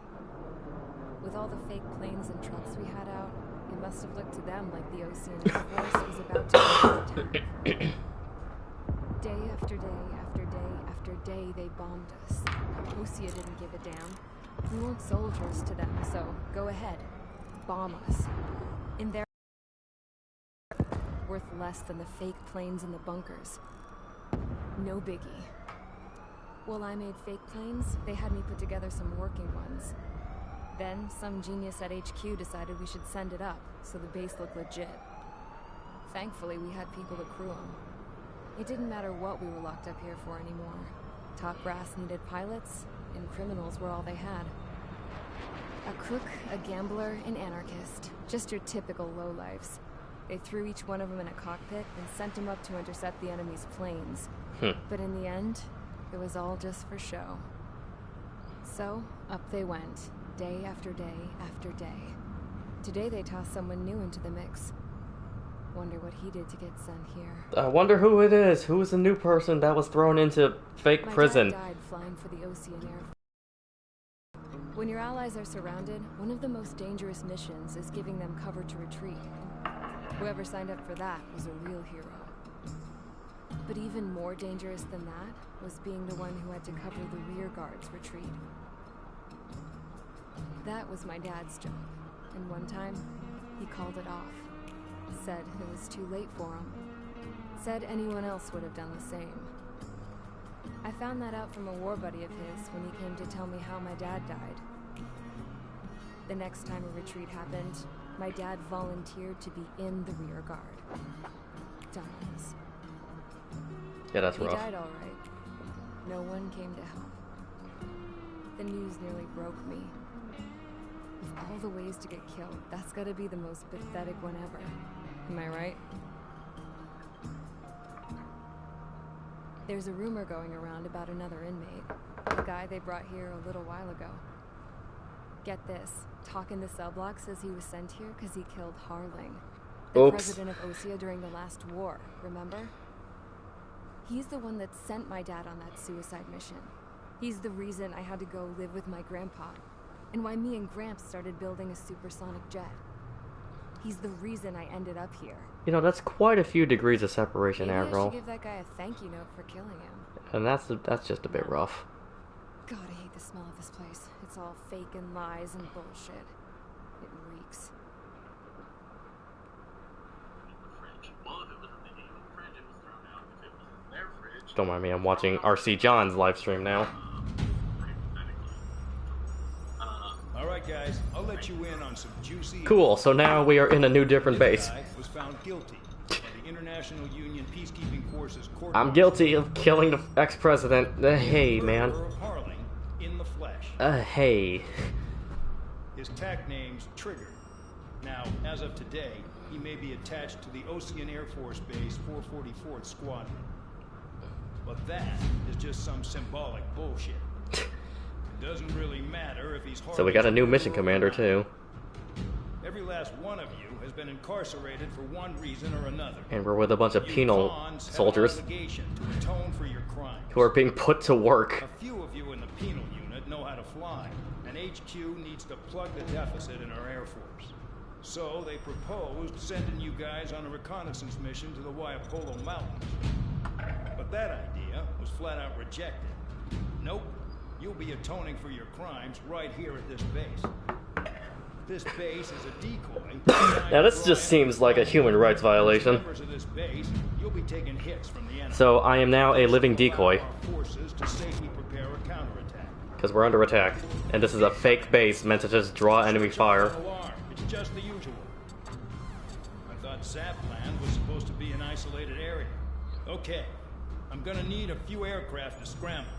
With all the fake planes and trucks we had out, it must have looked to them like the Ocean Air Force was about to attack. Day after day after day after day, they bombed us. Osea didn't give a damn. We weren't soldiers to them, so go ahead. Bomb us. In their worth less than the fake planes in the bunkers. No biggie. While I made fake planes, they had me put together some working ones. Then, some genius at HQ decided we should send it up, so the base looked legit. Thankfully, we had people to crew them. It didn't matter what we were locked up here for anymore. Top brass needed pilots, and criminals were all they had. A crook, a gambler, an anarchist. Just your typical lowlifes. They threw each one of them in a cockpit and sent them up to intercept the enemy's planes. But in the end, it was all just for show. So, up they went, day after day after day. Today they tossed someone new into the mix. Wonder what he did to get sent here. I wonder who it is. Who is the new person that was thrown into fake prison? My dad died flying for the Ocean Air Force. When your allies are surrounded, one of the most dangerous missions is giving them cover to retreat. Whoever signed up for that was a real hero. But even more dangerous than that was being the one who had to cover the rear guard's retreat. That was my dad's job, and one time, he called it off. Said it was too late for him. Said anyone else would have done the same. I found that out from a war buddy of his when he came to tell me how my dad died. The next time a retreat happened, my dad volunteered to be in the rear guard. Dumbass. Yeah, that's rough. He died all right. No one came to help. The news nearly broke me. Of all the ways to get killed, that's gotta be the most pathetic one ever. Am I right? There's a rumor going around about another inmate. The guy they brought here a little while ago. Get this. Talk in the cell block says he was sent here because he killed Harling. The president of Osea during the last war, remember? He's the one that sent my dad on that suicide mission. He's the reason I had to go live with my grandpa. And why me and Gramps started building a supersonic jet. He's the reason I ended up here. You know, that's quite a few degrees of separation, Maybe I Avril. should give that guy a thank you note for killing him. And that's just a bit rough. God, I hate the smell of this place. It's all fake and lies and bullshit. It reeks. Don't mind me, I'm watching RC John's live stream now. Alright guys, I'll let you in on some juicy... Cool, so now we are in a new different base. was found guilty by the International Union Peacekeeping Forces court. I'm guilty of killing the ex-president. Hey, man. Harling in the flesh. Hey. His tag name's Trigger. Now, as of today, he may be attached to the Ocean Air Force Base 444th Squadron. But that is just some symbolic bullshit. It doesn't really matter if he's So we got a new mission commander too. Every last one of you has been incarcerated for one reason or another. And we're with a bunch of penal soldiers to atone for your crimes. who are being put to work. A few of you in the penal unit know how to fly, and HQ needs to plug the deficit in our Air Force. So they proposed sending you guys on a reconnaissance mission to the Waiapolo Mountains. But that idea was flat out rejected. Nope. You'll be atoning for your crimes right here at this base. This base is a decoy. Now this just seems like a human rights violation. You'll be taking hits from the enemy. So I am now a living decoy. Forces to safely prepare a counterattack. Because we're under attack. And this is a fake base meant to just draw enemy fire. It's just the usual. I thought Zapland was supposed to be an isolated area. Okay. I'm gonna need a few aircraft to scramble.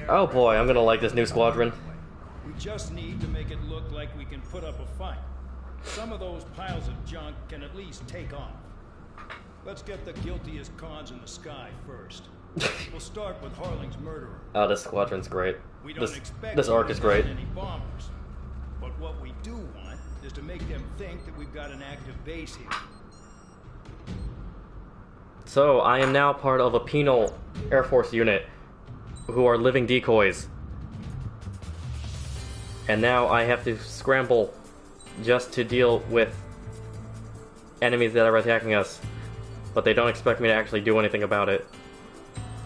Oh boy, I'm gonna like this new squadron. We just need to make it look like we can put up a fight. Some of those piles of junk can at least take off. Let's get the guiltiest cons in the sky first. We'll start with Harling's murderer. Oh, this squadron's great. We don't expect This arc is great. any bombers. But what we do want is to make them think that we've got an active base here. So I am now part of a penal Air Force unit who are living decoys. And now I have to scramble just to deal with enemies that are attacking us. But they don't expect me to actually do anything about it.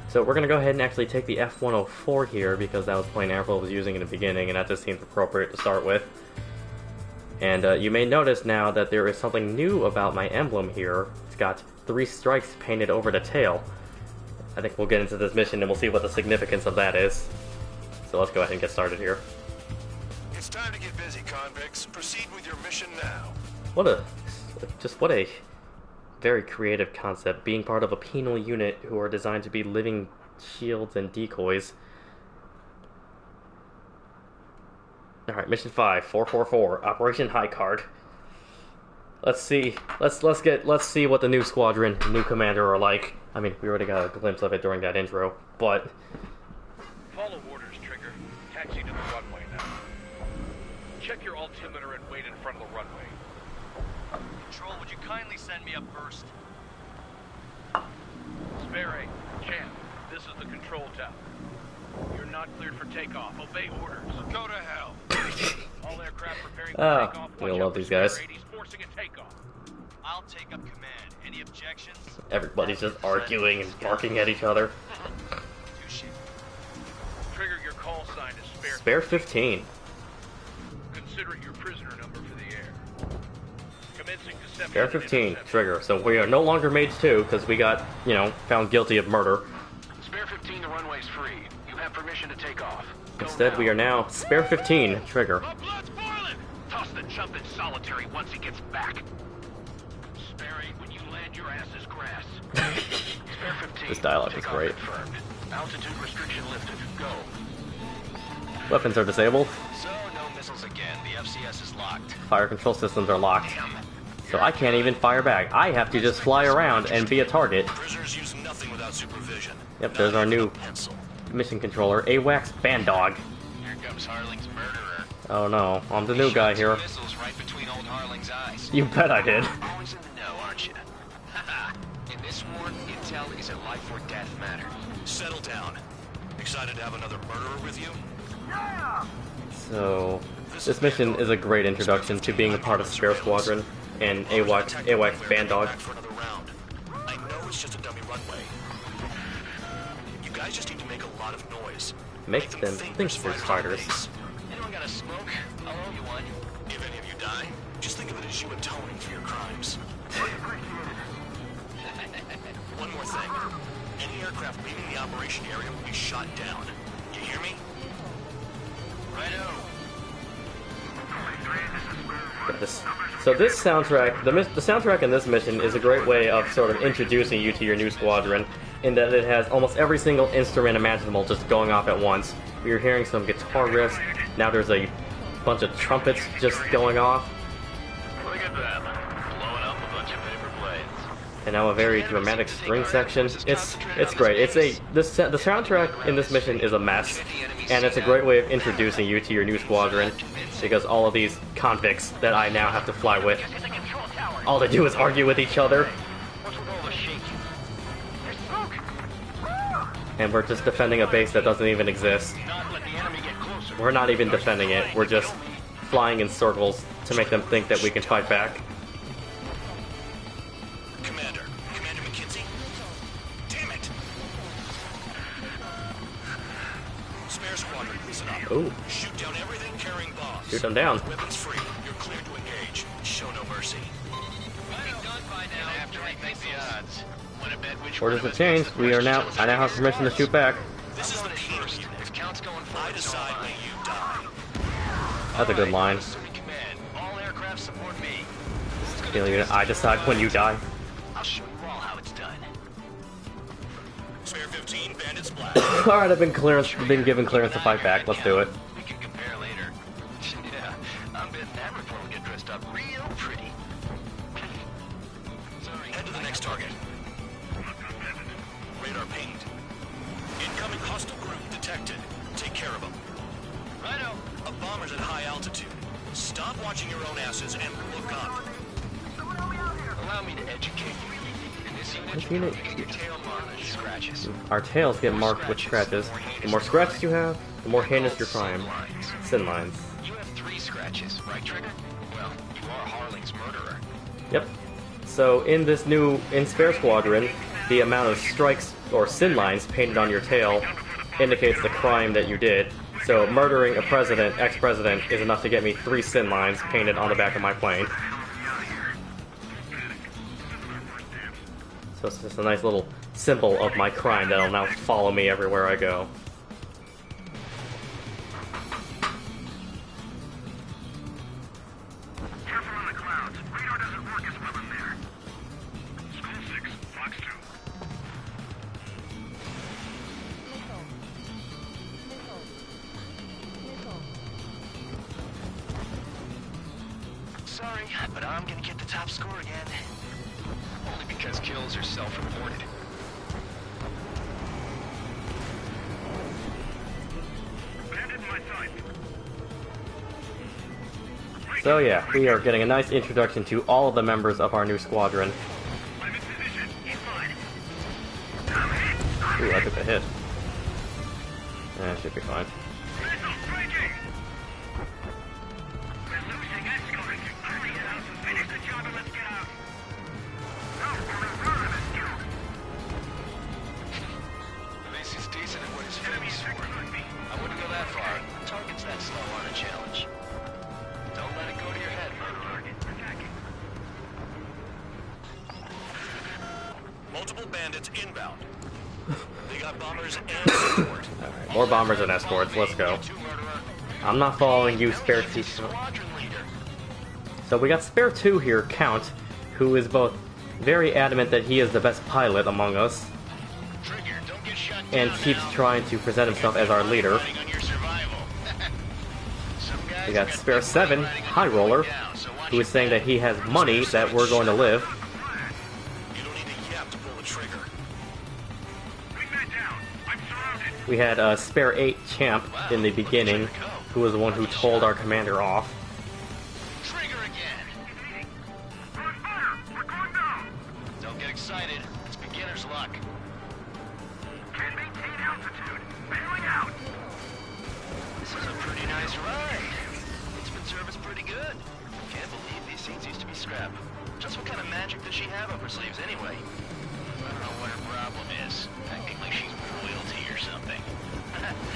So we're gonna go ahead and actually take the F-104 here because that was the plane Avril was using in the beginning and that just seems appropriate to start with. And you may notice now that there is something new about my emblem here. It's got 3 strikes painted over the tail. I think we'll get into this mission and we'll see what the significance of that is. So let's go ahead and get started here. It's time to get busy, convicts. Proceed with your mission now. What a very creative concept, being part of a penal unit who are designed to be living shields and decoys. Alright, mission 5, 444, Operation High Card. Let's see. Let's see what the new squadron, new commander are like. I mean, we already got a glimpse of it during that intro, but Follow orders, Trigger. Taxi to the runway now. Check your altimeter. front of the runway. Control, would you kindly send me up first? Spare A, Champ, this is the control tower. You're not cleared for takeoff. Obey orders. Go to hell. All aircraft preparing for takeoff. We love these guys. Forcing a takeoff. I'll take up command. Any objections? Everybody's just arguing and barking at each other. Trigger, your call sign is Spare 15. Consider it your prisoner number for the air. Commencing deception. Spare 15, trigger. So we are no longer Mage 2 because we got, you know, found guilty of murder. Spare 15, the runway's free. You have permission to take off. Instead, we are now Spare 15, trigger. Toss the chump in solitary once he gets back. Spare 8, when you land, your ass is grass. Spare 15. This dialogue is great. Confirmed. Altitude restriction lifted. Go. Weapons are disabled. So, no missiles again. The FCS is locked. Fire control systems are locked. So I can't even fire back. I have to just fly around and be a target. Prisoners use nothing without supervision. Yep, there's our new mission controller, AWACS Bandog. Here comes Harling's murderer. Oh no, I'm the new guy here. Missiles right between old Harling's eyes. You bet I did. Always in the know, aren't you? In this war, intel is a life or death matter. Settle down. Excited to have another murderer with you? So, this mission is a great introduction to being a part of Spare Squadron and AWACS Bandog. I know it's just a dummy runway. You guys just need to make a lot of noise. Make them think they're spiders. Anyone got a smoke? I'll owe you one. If any of you die, just think of it as you atoning for your crimes. One more thing. Any aircraft leaving the operation area will be shot down. You hear me? Righto. So this soundtrack, the soundtrack in this mission is a great way of sort of introducing you to your new squadron, in that it has almost every single instrument imaginable just going off at once. You're hearing some guitar riffs, now there's a bunch of trumpets just going off. Look at them, blowing up a bunch of paper planes. And now a very dramatic string section. It's great. The soundtrack in this mission is a mess, and it's a great way of introducing you to your new squadron, because all of these convicts that I now have to fly with, all they do is argue with each other. And we're just defending a base that doesn't even exist. We're not even defending it, we're just flying in circles to make them think that we can fight back. Commander McKinsey? Damn it! Spare Squadron, listen up. Ooh. Shoot down everything carrying bombs. Shoot them down. Weapons free. You're cleared to engage. Show no mercy. Orders have changed. I now have permission to shoot back. This is the first. If count's going forward, I decide when you die. That's a good line. All aircraft support me. I decide when you die. I'll show you all how it's done. Spare 15, bandits black. Alright, I've been given clearance to fight back. Let's do it. We can compare later. Yeah, I'm betting that report will get dressed up real pretty. Sorry. Head to the next target. Radar pinged. Incoming hostile group detected. Take care of them. Righto. A bomber's at high altitude. Stop watching your own asses and look up. Allow me to educate you. In this unit, you get your tail marked with scratches. Our tails get marked with scratches. The more scratches you have, the more heinous your crime. Sin lines. You have 3 scratches, right, Trigger? Well, you are Harling's murderer. Yep. So in Spare Squadron, the amount of strikes or sin lines painted on your tail indicates the crime that you did. So murdering a president, ex-president, is enough to get me 3 sin lines painted on the back of my plane. So it's just a nice little symbol of my crime that'll now follow me everywhere I go. Careful on the clouds. Radar doesn't work as well in there. School 6, Fox 2. Sorry, but I'm gonna get the top score again. Only because kills are self-reported. Bandit in my sight. Great, So yeah, we are getting a nice introduction to all of the members of our new squadron. Ooh, I took a hit. Should be fine. Macy's decent at what he's famous for. I wouldn't go that far. Targets that slow aren't a challenge. Don't let it go to your head, murderer. Multiple bandits inbound. They got bombers and escort. Alright, more bombers and escorts, let's go. I'm not following you, Spare 2. So we got Spare 2 here, Count, who is both very adamant that he is the best pilot among us, and keeps trying to present himself as our leader. We got Spare 7, High Roller, who is saying that he has money that we're going to live. We had Spare 8 Champ in the beginning, who was the one who told our commander off. Don't get excited. It's beginner's luck. Can't maintain altitude. Bailing out. This is a pretty nice ride. It's been serviced pretty good. Can't believe these seats used to be scrap. Just what kind of magic does she have up her sleeves anyway? I don't know what her problem is. Acting like she's royalty or something.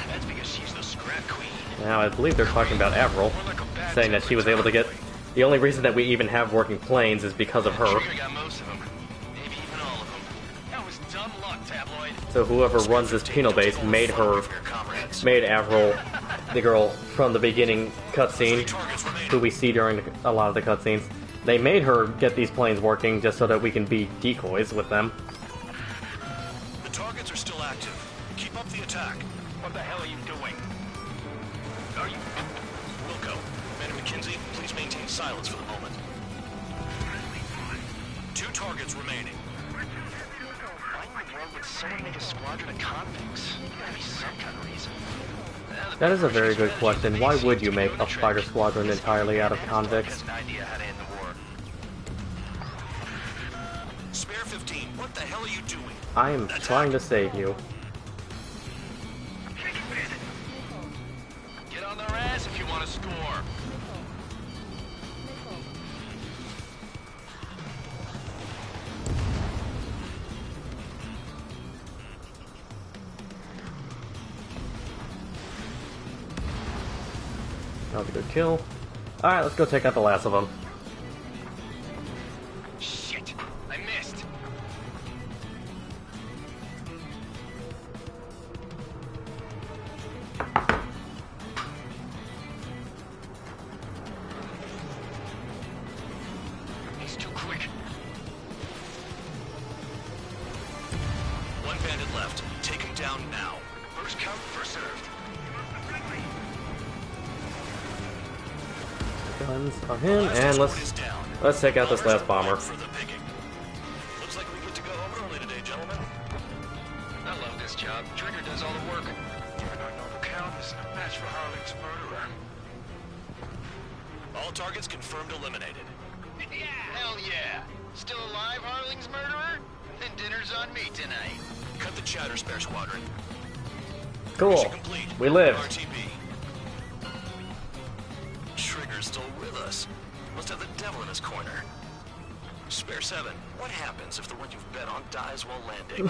That's because she's the scrap queen. Now, I believe they're talking about Avril, saying that she was able to get... The only reason that we even have working planes is because of her. Got most of them. Maybe even all of them. That was dumb luck, Tabloid. So whoever runs this penal base made Avril the girl from the beginning cutscene, who we see during a lot of the cutscenes. They made her get these planes working just so that we can be decoys with them. The targets are still active. Keep up the attack. What the hell are you doing? Are you... Wilco, Commander McKenzie, please maintain silence for the moment. 2 targets remaining. Why in the world would someone make a squadron of convicts? There's gotta be some kind of reason. That is a very good question. Why would you make a fighter squadron entirely out of convicts? Spare 15, what the hell are you doing? I am trying to save you. Get on their ass if you want to score. That was a good kill. Alright, let's go take out the last of them. Shit, I missed. He's too quick. 1 bandit left. Take him down now. First come, first served. Guns on him, and let's take out this last bomber. Looks like we get to go home early today, gentlemen. I love this job. Trigger does all the work. Even our noble count isn't a match for Harling's murderer. All targets confirmed eliminated. Yeah! Hell yeah! Still alive, Harling's murderer? Then dinner's on me tonight. Cut the chatter, Spare Squadron. Cool. We lived. RTB. Trigger's still with us. Must have the devil in his corner. Spare 7, what happens if the one you've bet on dies while landing?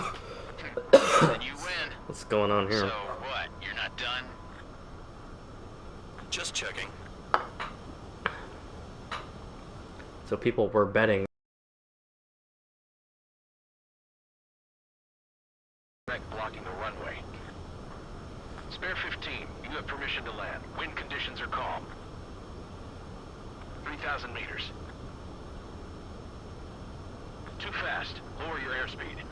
Then you win. What's going on here? So what? You're not done? Just checking. So people were betting. Blocking the runway. Spare 15, you have permission to land. Wind conditions are calm. 3,000 meters. Too fast. Lower your airspeed.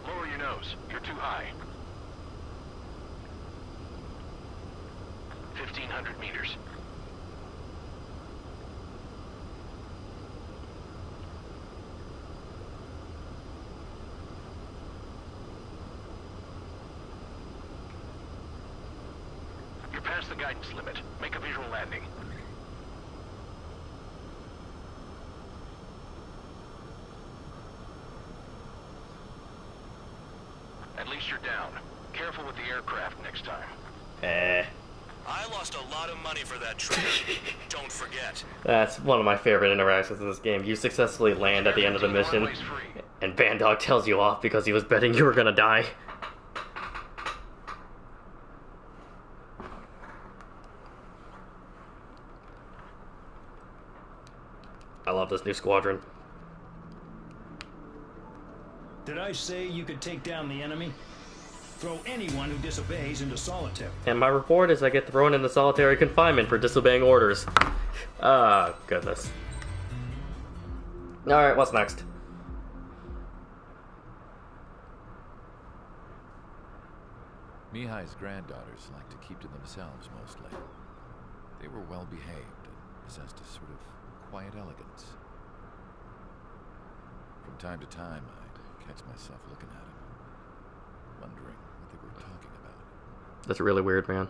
Lower your nose. You're too high. 1,500 meters. past the guidance limit. Make a visual landing. At least you're down. Careful with the aircraft next time. I lost a lot of money for that trip. Don't forget. That's one of my favorite interactions in this game. You successfully land at the end of the mission, and Bandog tells you off because he was betting you were gonna die. I love this new squadron. Did I say you could take down the enemy? Throw anyone who disobeys into solitary. And my report is I get thrown into solitary confinement for disobeying orders. Ah, goodness. Alright, what's next? Mihai's granddaughters like to keep to themselves mostly. They were well behaved and possessed a sort of quiet elegance. From time to time, I'd catch myself looking at them, wondering what they were talking about. That's really weird, man.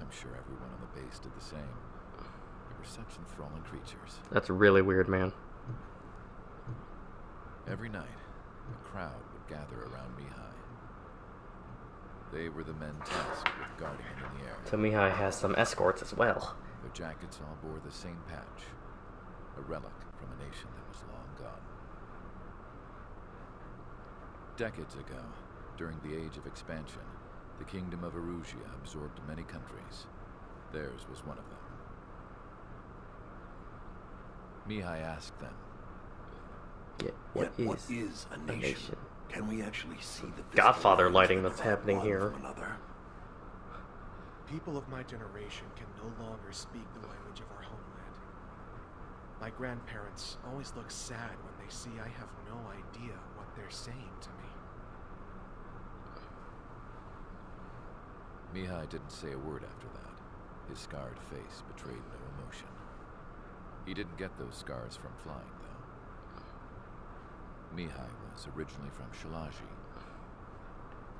I'm sure everyone on the base did the same. They were such enthralling creatures. That's really weird, man. Every night, a crowd would gather around Mihai. They were the men tasked with guarding him in the air. So Mihai has some escorts as well. Their jackets all bore the same patch, a relic from a nation that was long gone. Decades ago, during the Age of Expansion, the Kingdom of Erusia absorbed many countries. Theirs was one of them. Mihai asked them, What is a nation? Can we actually see the Godfather lighting that's happening here? People of my generation can no longer speak the language of our homeland. My grandparents always look sad when they see I have no idea what they're saying to me. Mihai didn't say a word after that. His scarred face betrayed no emotion. He didn't get those scars from flying, though. Mihai was originally from Shalaji.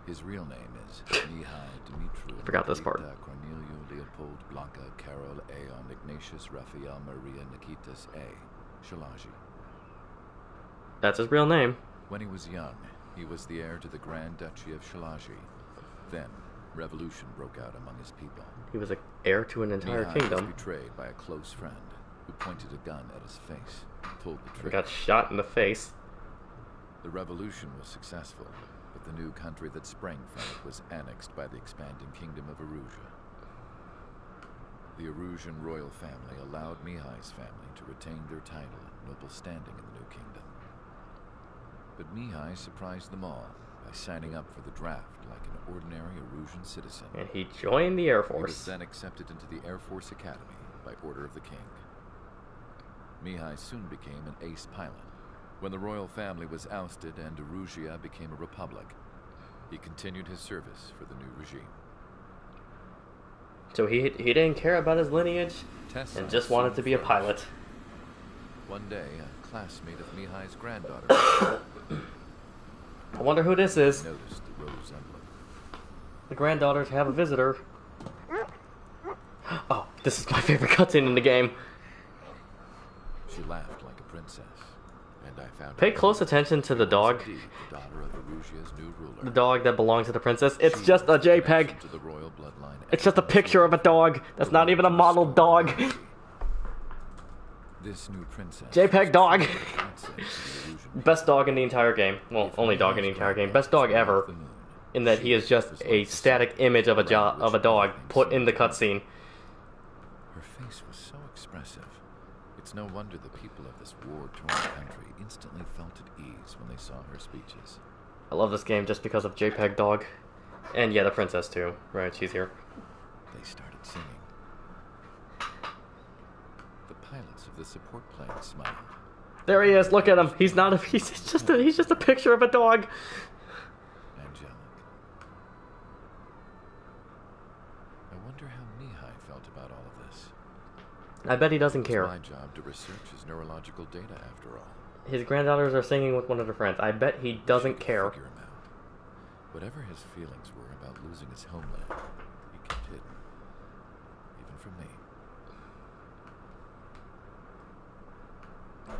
His real name is Mihai Dimitru. Forgot this part. Cornelio Leopold Blanca Carol Aeon Ignatius Raphael Maria Nikitas A. Shalaji. That's his real name. When he was young, he was the heir to the Grand Duchy of Shalaji. Then, revolution broke out among his people. He was an heir to an entire Mihai kingdom. was betrayed by a close friend who pointed a gun at his face and pulled the He trigger. got shot in the face. The revolution was successful, but the new country that sprang from it was annexed by the expanding kingdom of Erusia. The Erusian royal family allowed Mihai's family to retain their title and noble standing in the new kingdom. But Mihai surprised them all by signing up for the draft like an ordinary Erusian citizen. And he joined the Air He was Force. then accepted into the Air Force Academy by order of the king. Mihai soon became an ace pilot. When the royal family was ousted and Erusia became a republic, he continued his service for the new regime. So he didn't care about his lineage Tessa and just wanted to be a soon pilot. One day, a classmate of Mihai's granddaughter I wonder who this is. noticed the rose emblem. The granddaughters have a visitor. Oh, this is my favorite cutscene in the game. She laughed like a princess, and I found Pay out close attention to the dog. indeed the daughter of Erusia's new ruler. The dog that belongs to the princess. It's just a JPEG. To the royal bloodline. It's just a picture of a dog. That's not even a modeled dog. This new princess. JPEG dog. was the princess of the Erusian Best dog in the entire game. Well, only dog in the entire game. Best dog ever. In that he is just a static image of a dog put in the cutscene. Her face was so expressive. It's no wonder the people of this war-torn country instantly felt at ease when they saw her speeches. I love this game just because of JPEG dog. And yeah, the princess too. Right, she's here. They started singing. The pilots of the support plane smiled. There he is. Look at him. He's not a. He's just a picture of a dog. Angelic. I wonder how Mihai felt about all of this. I bet he doesn't care. It's my job to research his neurological data, after all. His granddaughters are singing with one of their friends. I bet he doesn't care. Whatever his feelings were about losing his homeland, he kept hidden. from me.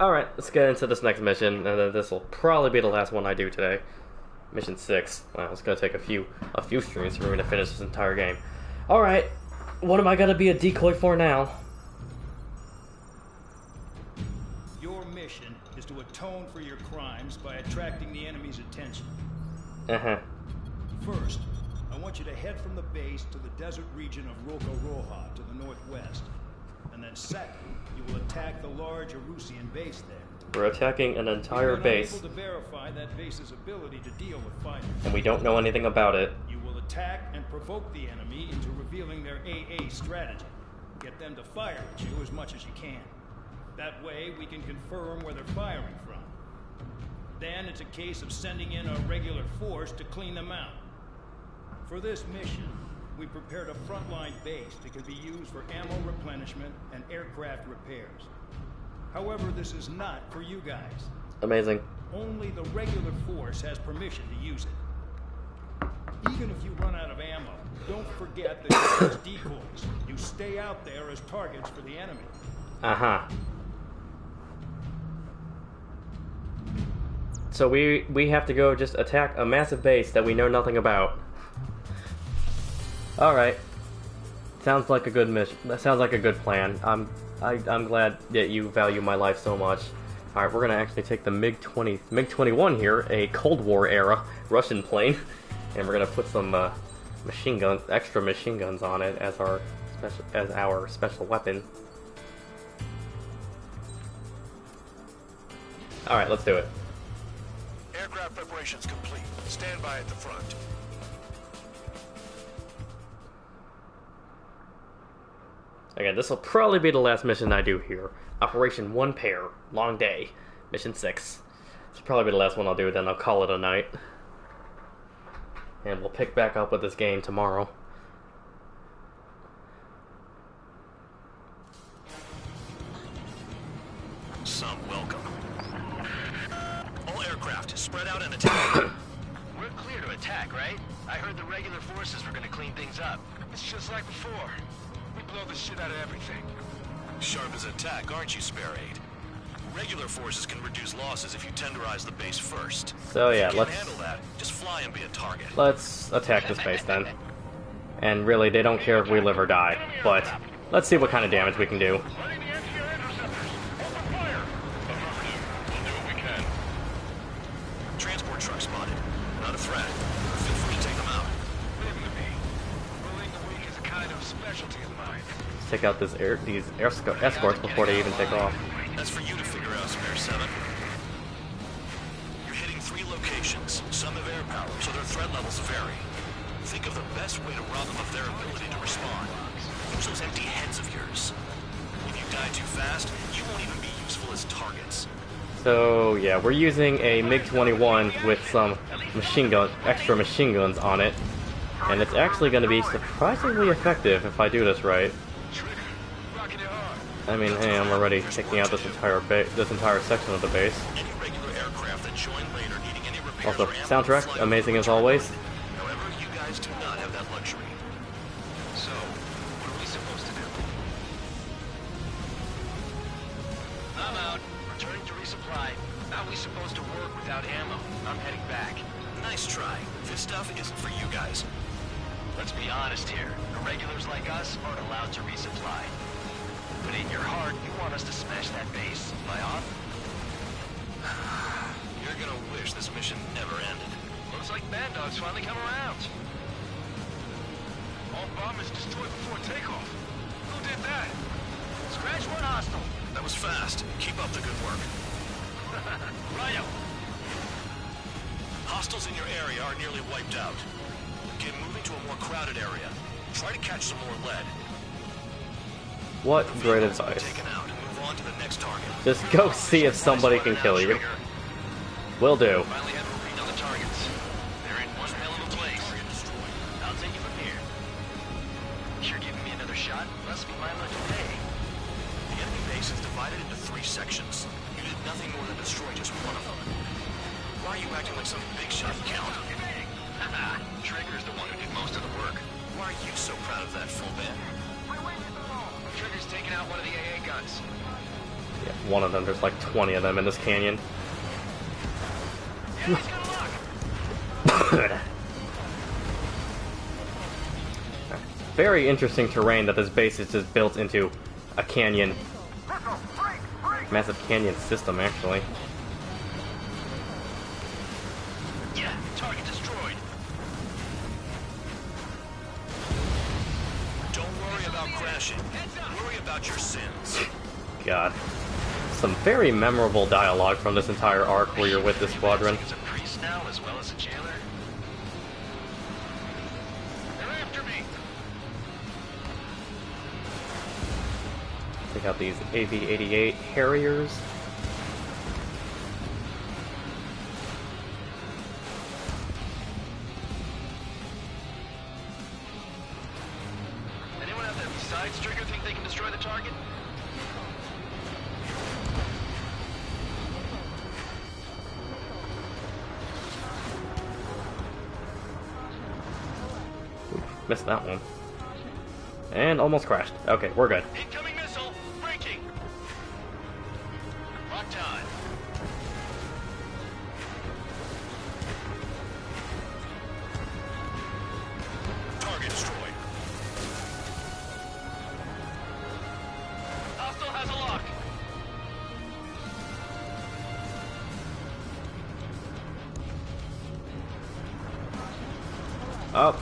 Alright, let's get into this next mission, and then this will probably be the last one I do today. Mission 6. Wow, it's gonna take a few streams for me to finish this entire game. Alright, what am I gonna be a decoy for now? Your mission is to atone for your crimes by attracting the enemy's attention. Uh-huh. First, I want you to head from the base to the desert region of Roca-Roja to the northwest. And then second, you will attack the large Erusian base there. We're attacking an entire base. Able to verify that base's ability to deal with fire. And we don't know anything about it. You will attack and provoke the enemy into revealing their AA strategy. Get them to fire at you as much as you can. That way, we can confirm where they're firing from. Then it's a case of sending in a regular force to clean them out. For this mission, we prepared a frontline base that could be used for ammo replenishment and aircraft repairs. However, this is not for you guys. Amazing. Only the regular force has permission to use it. Even if you run out of ammo, don't forget that you're as decoys. You stay out there as targets for the enemy. Uh-huh. So we have to go just attack a massive base that we know nothing about. Alright. Sounds like a good mission. That sounds like a good plan. I'm glad that you value my life so much. Alright, we're gonna actually take the MiG-21 here, a Cold War era Russian plane, and we're gonna put some machine guns, extra machine guns on it as our special weapon. Alright, let's do it. Aircraft preparations complete. Stand by at the front. Again, this will probably be the last mission I do here. Operation One Pair, long day, mission 6. This will probably be the last one I'll do, then I'll call it a night. And we'll pick back up with this game tomorrow. Some welcome. All aircraft, spread out and attack. We're clear to attack, right? I heard the regular forces were gonna clean things up. It's just like before. We blow the shit out of everything. Sharp as attack, aren't you, Spare Aid? Regular forces can reduce losses if you tenderize the base first. So yeah, if you let's can't handle that. Just fly and be a target. Let's attack this base then. And really, they don't care if we live or die. But let's see what kind of damage we can do. Transport truck spotted. Not a threat. Feel free to take them out. Leave them to me. Bullying the weak is a kind of specialty of mine. Let's take out these escorts before they even take off. That's for you to figure out, Spare 7. You're hitting 3 locations. Some have air power, so their threat levels vary. Think of the best way to rob them of their ability to respond. Use those empty heads of yours. If you die too fast, you won't even be useful as targets. So yeah, we're using a MiG-21 with some extra machine guns on it, and it's actually going to be surprisingly effective if I do this right. I mean, hey, I'm already taking out this entire section of the base. Any regular aircraft that join later needing any repairs Also, soundtrack amazing as always. However, you guys do not have that luxury. So, what are we supposed to do? I'm out. Returning to resupply. How are we supposed to work without ammo? I'm heading back. Nice try. This stuff isn't for you guys. Let's be honest here. Irregulars like us aren't allowed to resupply. But in your heart, you want us to smash that base. Am I on? You're gonna wish this mission never ended. Looks like Bad Dog's finally come around. All bombers destroyed before takeoff. Who did that? Scratch one hostile. That was fast. Keep up the good work. Rhino. Hostiles in your area are nearly wiped out. Get moving to a more crowded area. Try to catch some more lead. What great advice. Taken out. Move on to the next target. Just go see if somebody can kill you. Will do. Finally have a read on the targets. They're in one hell of a place. I'll take you from here. You're giving me another shot? Must be my lucky day. The enemy base is divided into 3 sections. You did nothing more than destroy just one of them. Why are you acting like some big shot count? Trigger's the one who did most of the work. Why are you so proud of that, full man? Trigger's taking out one of the AA guns. Yeah, one of them. There's like 20 of them in this canyon. Yeah, he's got a lock. Very interesting terrain that this base is just built into a canyon. Massive canyon system, actually. Yeah, target destroyed. Don't worry about crashing. Worry about your sins. God. Some very memorable dialogue from this entire arc where you're with this squadron. He's a priest now as well as a jailer. They're after me. Check out these AV-88 Harriers. Anyone out there besides Trigger think they can destroy the target? Missed that one. And almost crashed. Okay, we're good. Incoming missile! Breaking! Locked on. Target destroyed. Hostile has a lock.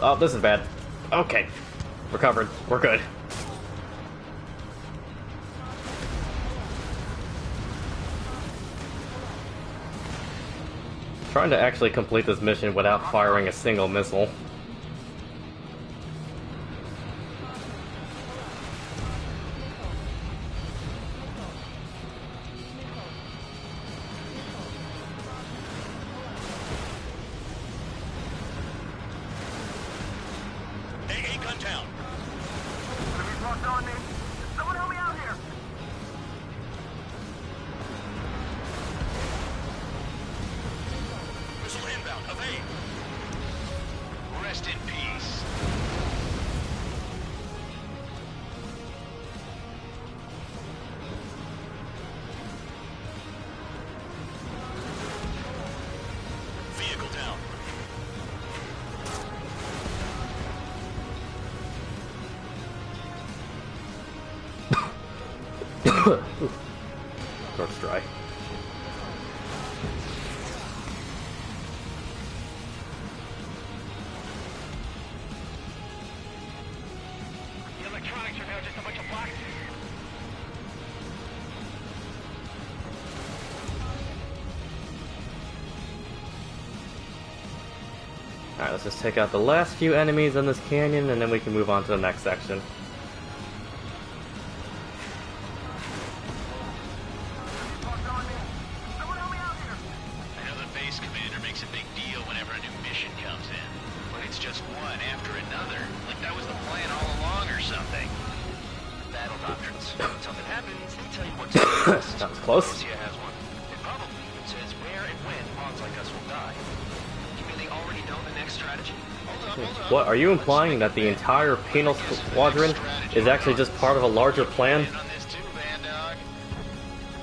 Oh, this is bad. Okay. Recovered. We're good. Trying to actually complete this mission without firing a single missile. AA gun down. Enemies locked on me. Someone help me out here. Missile inbound. Evade. Rest in peace. Vehicle down. Throat's dry. The electronics are now just a bunch of boxes. Alright, let's just take out the last few enemies in this canyon and then we can move on to the next section. I know the base commander makes a big deal whenever a new mission comes in, but it's just one after another. Like that was the plan all along or something. Battle doctrines. When something happens, they tell you what to do next. That was close. Lucia has one. It probably even says where and when pawns like us will die. You mean they already know the next strategy? Hold up. What, are you implying that the entire penal squadron is actually just part of a larger plan? On this too, Van Dog.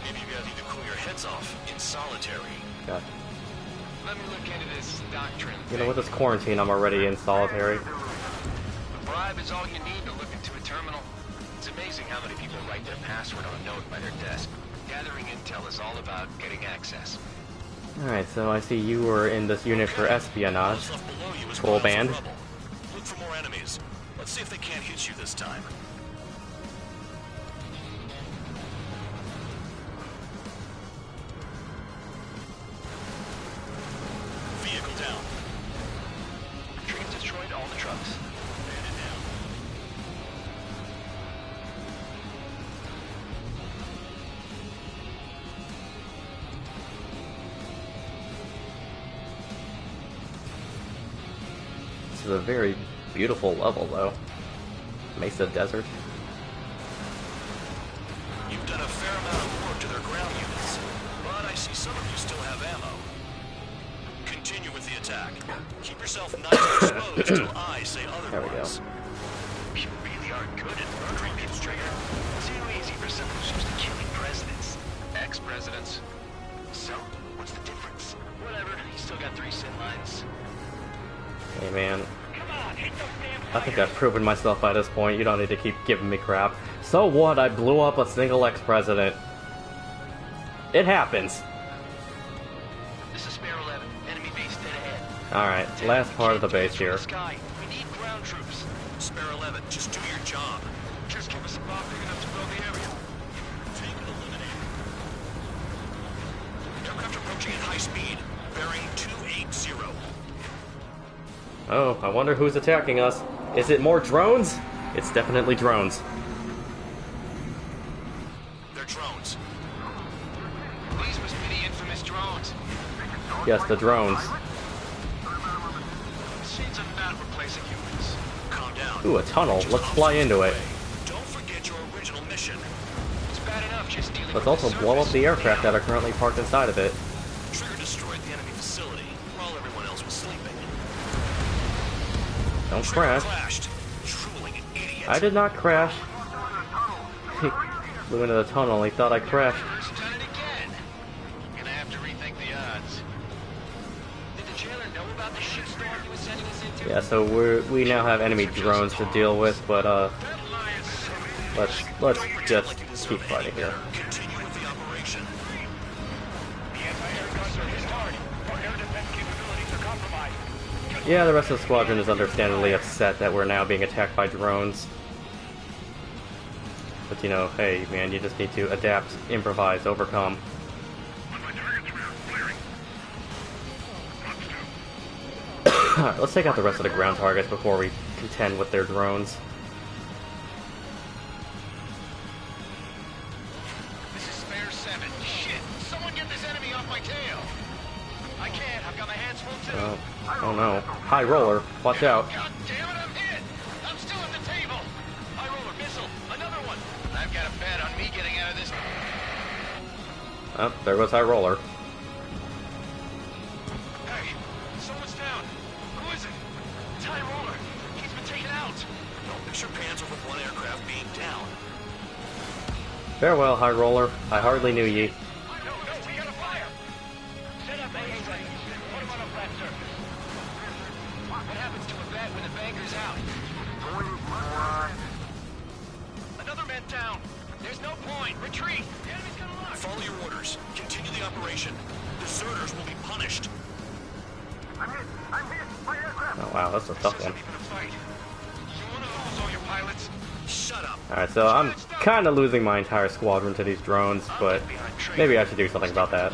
Maybe you guys need to cool your heads off in solitary. God. Let me look into this doctrine. You know, with this quarantine, I'm already in solitary. A bribe is all you need to look into a terminal. It's amazing how many people write their password on a note by their desk. Gathering intel is all about getting access. Alright, so I see you were in this unit for espionage. Stuff below you is Troll miles of band. rubble. Look for more enemies. Let's see if they can't hit you this time. Vehicle down. Trains destroyed all the trucks. Bandit down. This is a very beautiful level, though. Mesa Desert. You've done a fair amount of work to their ground units, but I see some of you still have ammo. Continue with the attack. Keep yourself nice and exposed till I say There we go. otherwise. You really are good included murdering people, Trigger. Too easy for someone who's used to killing presidents. Ex-presidents. So, what's the difference? Whatever, he's still got 3 sin lines. Hey man, I think I've proven myself by this point. You don't need to keep giving me crap. So what? I blew up a single ex-president. It happens. This is Spare 11. Enemy base dead ahead. Alright, last part of the base here. Sky, we need ground troops. Spare 11, just do your job. Just give us a bomb big enough to blow the area. Take it eliminated. Aircraft approaching at high speed. Bearing 280. Oh, I wonder who's attacking us. Is it more drones? It's definitely drones. They're drones. These must be the infamous drones. Yes, the drones. Machines are not replacing humans. Calm down. Ooh, a tunnel. Let's fly into it. Don't forget your original mission. It's bad enough just dealing Let's with also blow up the aircraft that are currently parked inside of it. Trigger destroyed the enemy facility while everyone else was sleeping. Don't crash. I did not crash. He flew into the tunnel. He thought I crashed. Done it again. Gonna have to rethink the odds. Did the jailer know about the shitstorm he was sending us into? Yeah, so we now have enemy drones to deal with, but let's just keep fighting here. Continue with the operation. The anti-air guns are hit hard. Our air defense capabilities are compromised. Yeah, the rest of the squadron is understandably upset that we're now being attacked by drones. But you know, hey man, you just need to adapt, improvise, overcome. Alright, let's take out the rest of the ground targets before we contend with their drones. This is Spare 7. Shit! Someone get this enemy off my tail! I can't. I've got my hands full too. Oh no. High roller. Watch out. God damn it, I'm hit! I'm still at the table! High roller, missile, another one! I've got a bet on me getting out of this. Oh, there goes high roller. Hey, someone's down. Who is it? It's High Roller. He's been taken out. Don't mix your pants over one aircraft being down. Farewell, high roller. I hardly knew ye. No, we got a fire! Set up AA sites. Put them on a flat surface. What happens to a bat when the banker's out? Another man down. There's no point. Retreat. The enemy's gonna lock. Follow your orders. Continue the operation. Deserters will be punished. I'm hit! My aircraft! Oh wow, that's a tough one. You wanna lose all your pilots? Shut up. Alright, so I'm kind of losing my entire squadron to these drones, but maybe I should do something about that.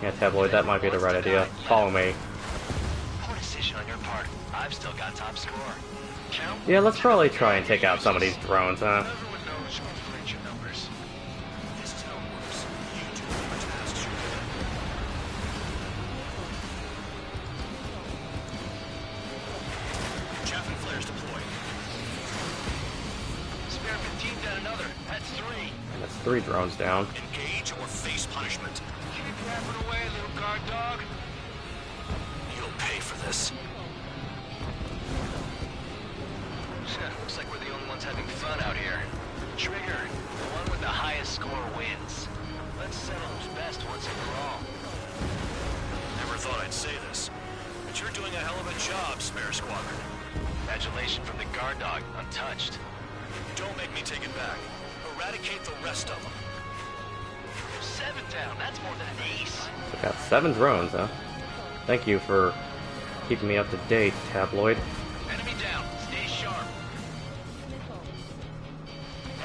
Yeah, Tabloid, that might be the right idea. Follow me. Poor decision on your part. I've still got top score. Count. Yeah, let's probably try and take out some of these drones, huh? Everyone knows who inflates your numbers. This is how it works. You do whatever tasks you're given. Chaff and flares deployed. Spare 15 down another. That's 3. And that's 3 drones down. Engage or face punishment. Keep yapping away, little guard dog. You'll pay for this. Looks like we're the only ones having fun out here. Trigger, the one with the highest score wins. Let's settle who's best once and for all. Never thought I'd say this, but you're doing a hell of a job, Spare Squadron. Adulation from the guard dog, untouched. Don't make me take it back. Eradicate the rest of them. 7 down, that's more than an ace. We got 7 drones, huh? Thank you for keeping me up to date, Tabloid. Enemy down, stay sharp.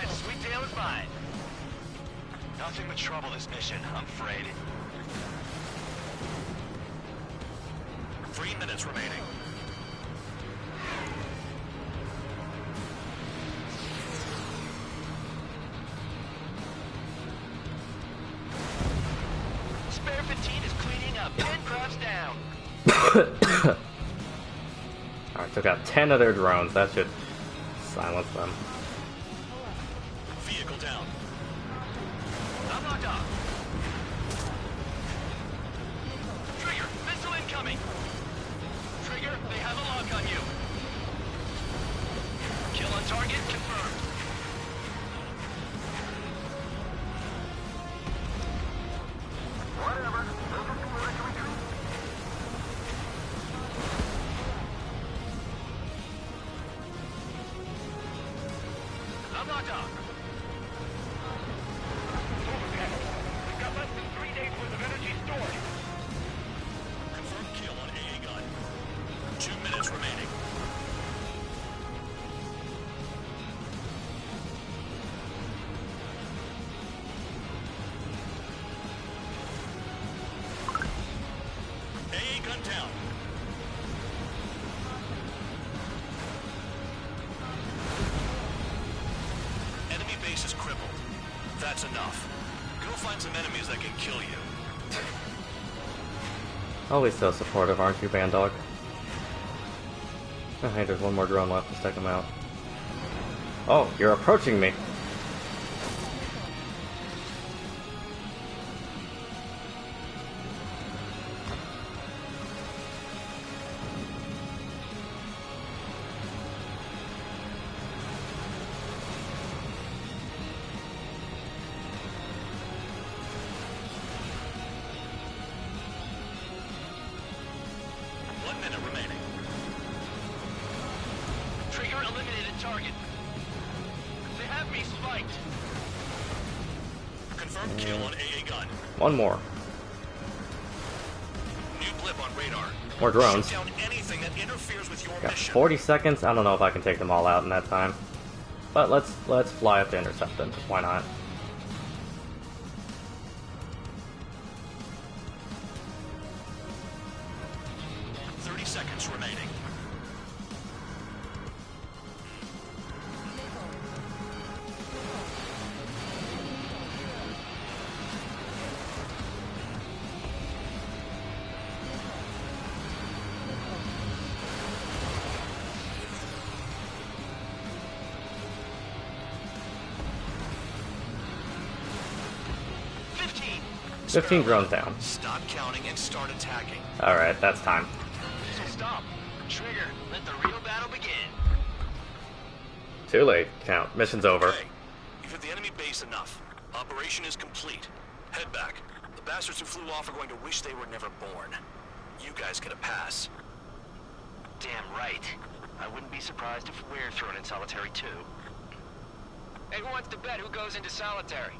That sweet tail is mine. Nothing but trouble this mission, I'm afraid. 3 minutes remaining. Spare 15 is cleaning up. 10 crowds down. Alright, took out 10 of their drones. That should silence them. Vehicle down. I'm locked up. Trigger, missile incoming. Trigger, they have a lock on you. Kill on target. Contact! Overpass. We've got less than 3 days worth of energy stored. Confirmed kill on AA gun. 2 minutes remaining. AA gun down. Enemy base is crippled. That's enough. Go find some enemies that can kill you. Always so supportive, aren't you, Bandog? Oh, hey, there's one more drone left. Let's take him out. Oh, you're approaching me. Target. They have me spiked. Confirmed kill on AA gun. One more. New blip on radar. More drones. Shoot down anything that interferes with your Got mission. 40 seconds. I don't know if I can take them all out in that time. But let's fly up to intercept them. Why not? Seconds remaining. Fifteen drones down. Stop counting and start attacking. Alright, that's time. So stop. Trigger. Let the real battle begin. Too late. Count. Mission's over. Okay. You've hit the enemy base enough. Operation is complete. Head back. The bastards who flew off are going to wish they were never born. You guys get a pass. Damn right. I wouldn't be surprised if we're thrown in solitary too. Hey, who wants to bet who goes into solitary?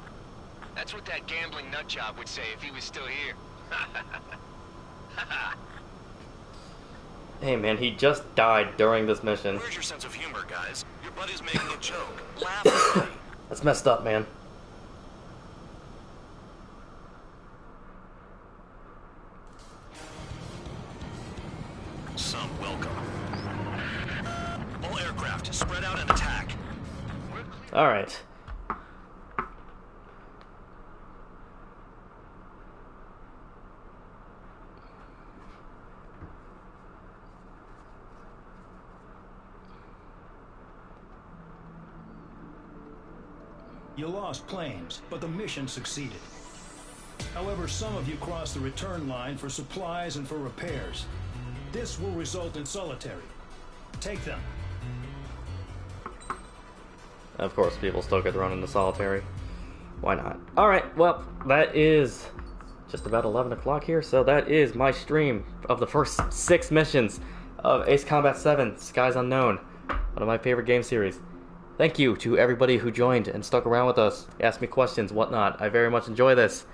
That's what that gambling nutjob would say if he was still here. Hey man, he just died during this mission. Where's your sense of humor, guys? Your buddy's making a joke. Laugh at me. That's messed up, man. Some welcome. All aircraft, spread out and attack. Alright. You lost planes, but the mission succeeded. However, some of you crossed the return line for supplies and for repairs. This will result in solitary. Take them. Of course, people still get thrown into solitary. Why not? Alright, well, that is just about 11 o'clock here, so that is my stream of the first 6 missions of Ace Combat 7, Skies Unknown, one of my favorite game series. Thank you to everybody who joined and stuck around with us, asked me questions, whatnot. I very much enjoy this.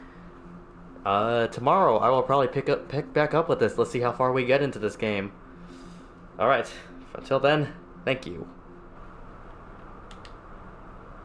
Tomorrow I will probably pick back up with this. Let's see how far we get into this game. Alright, until then, thank you.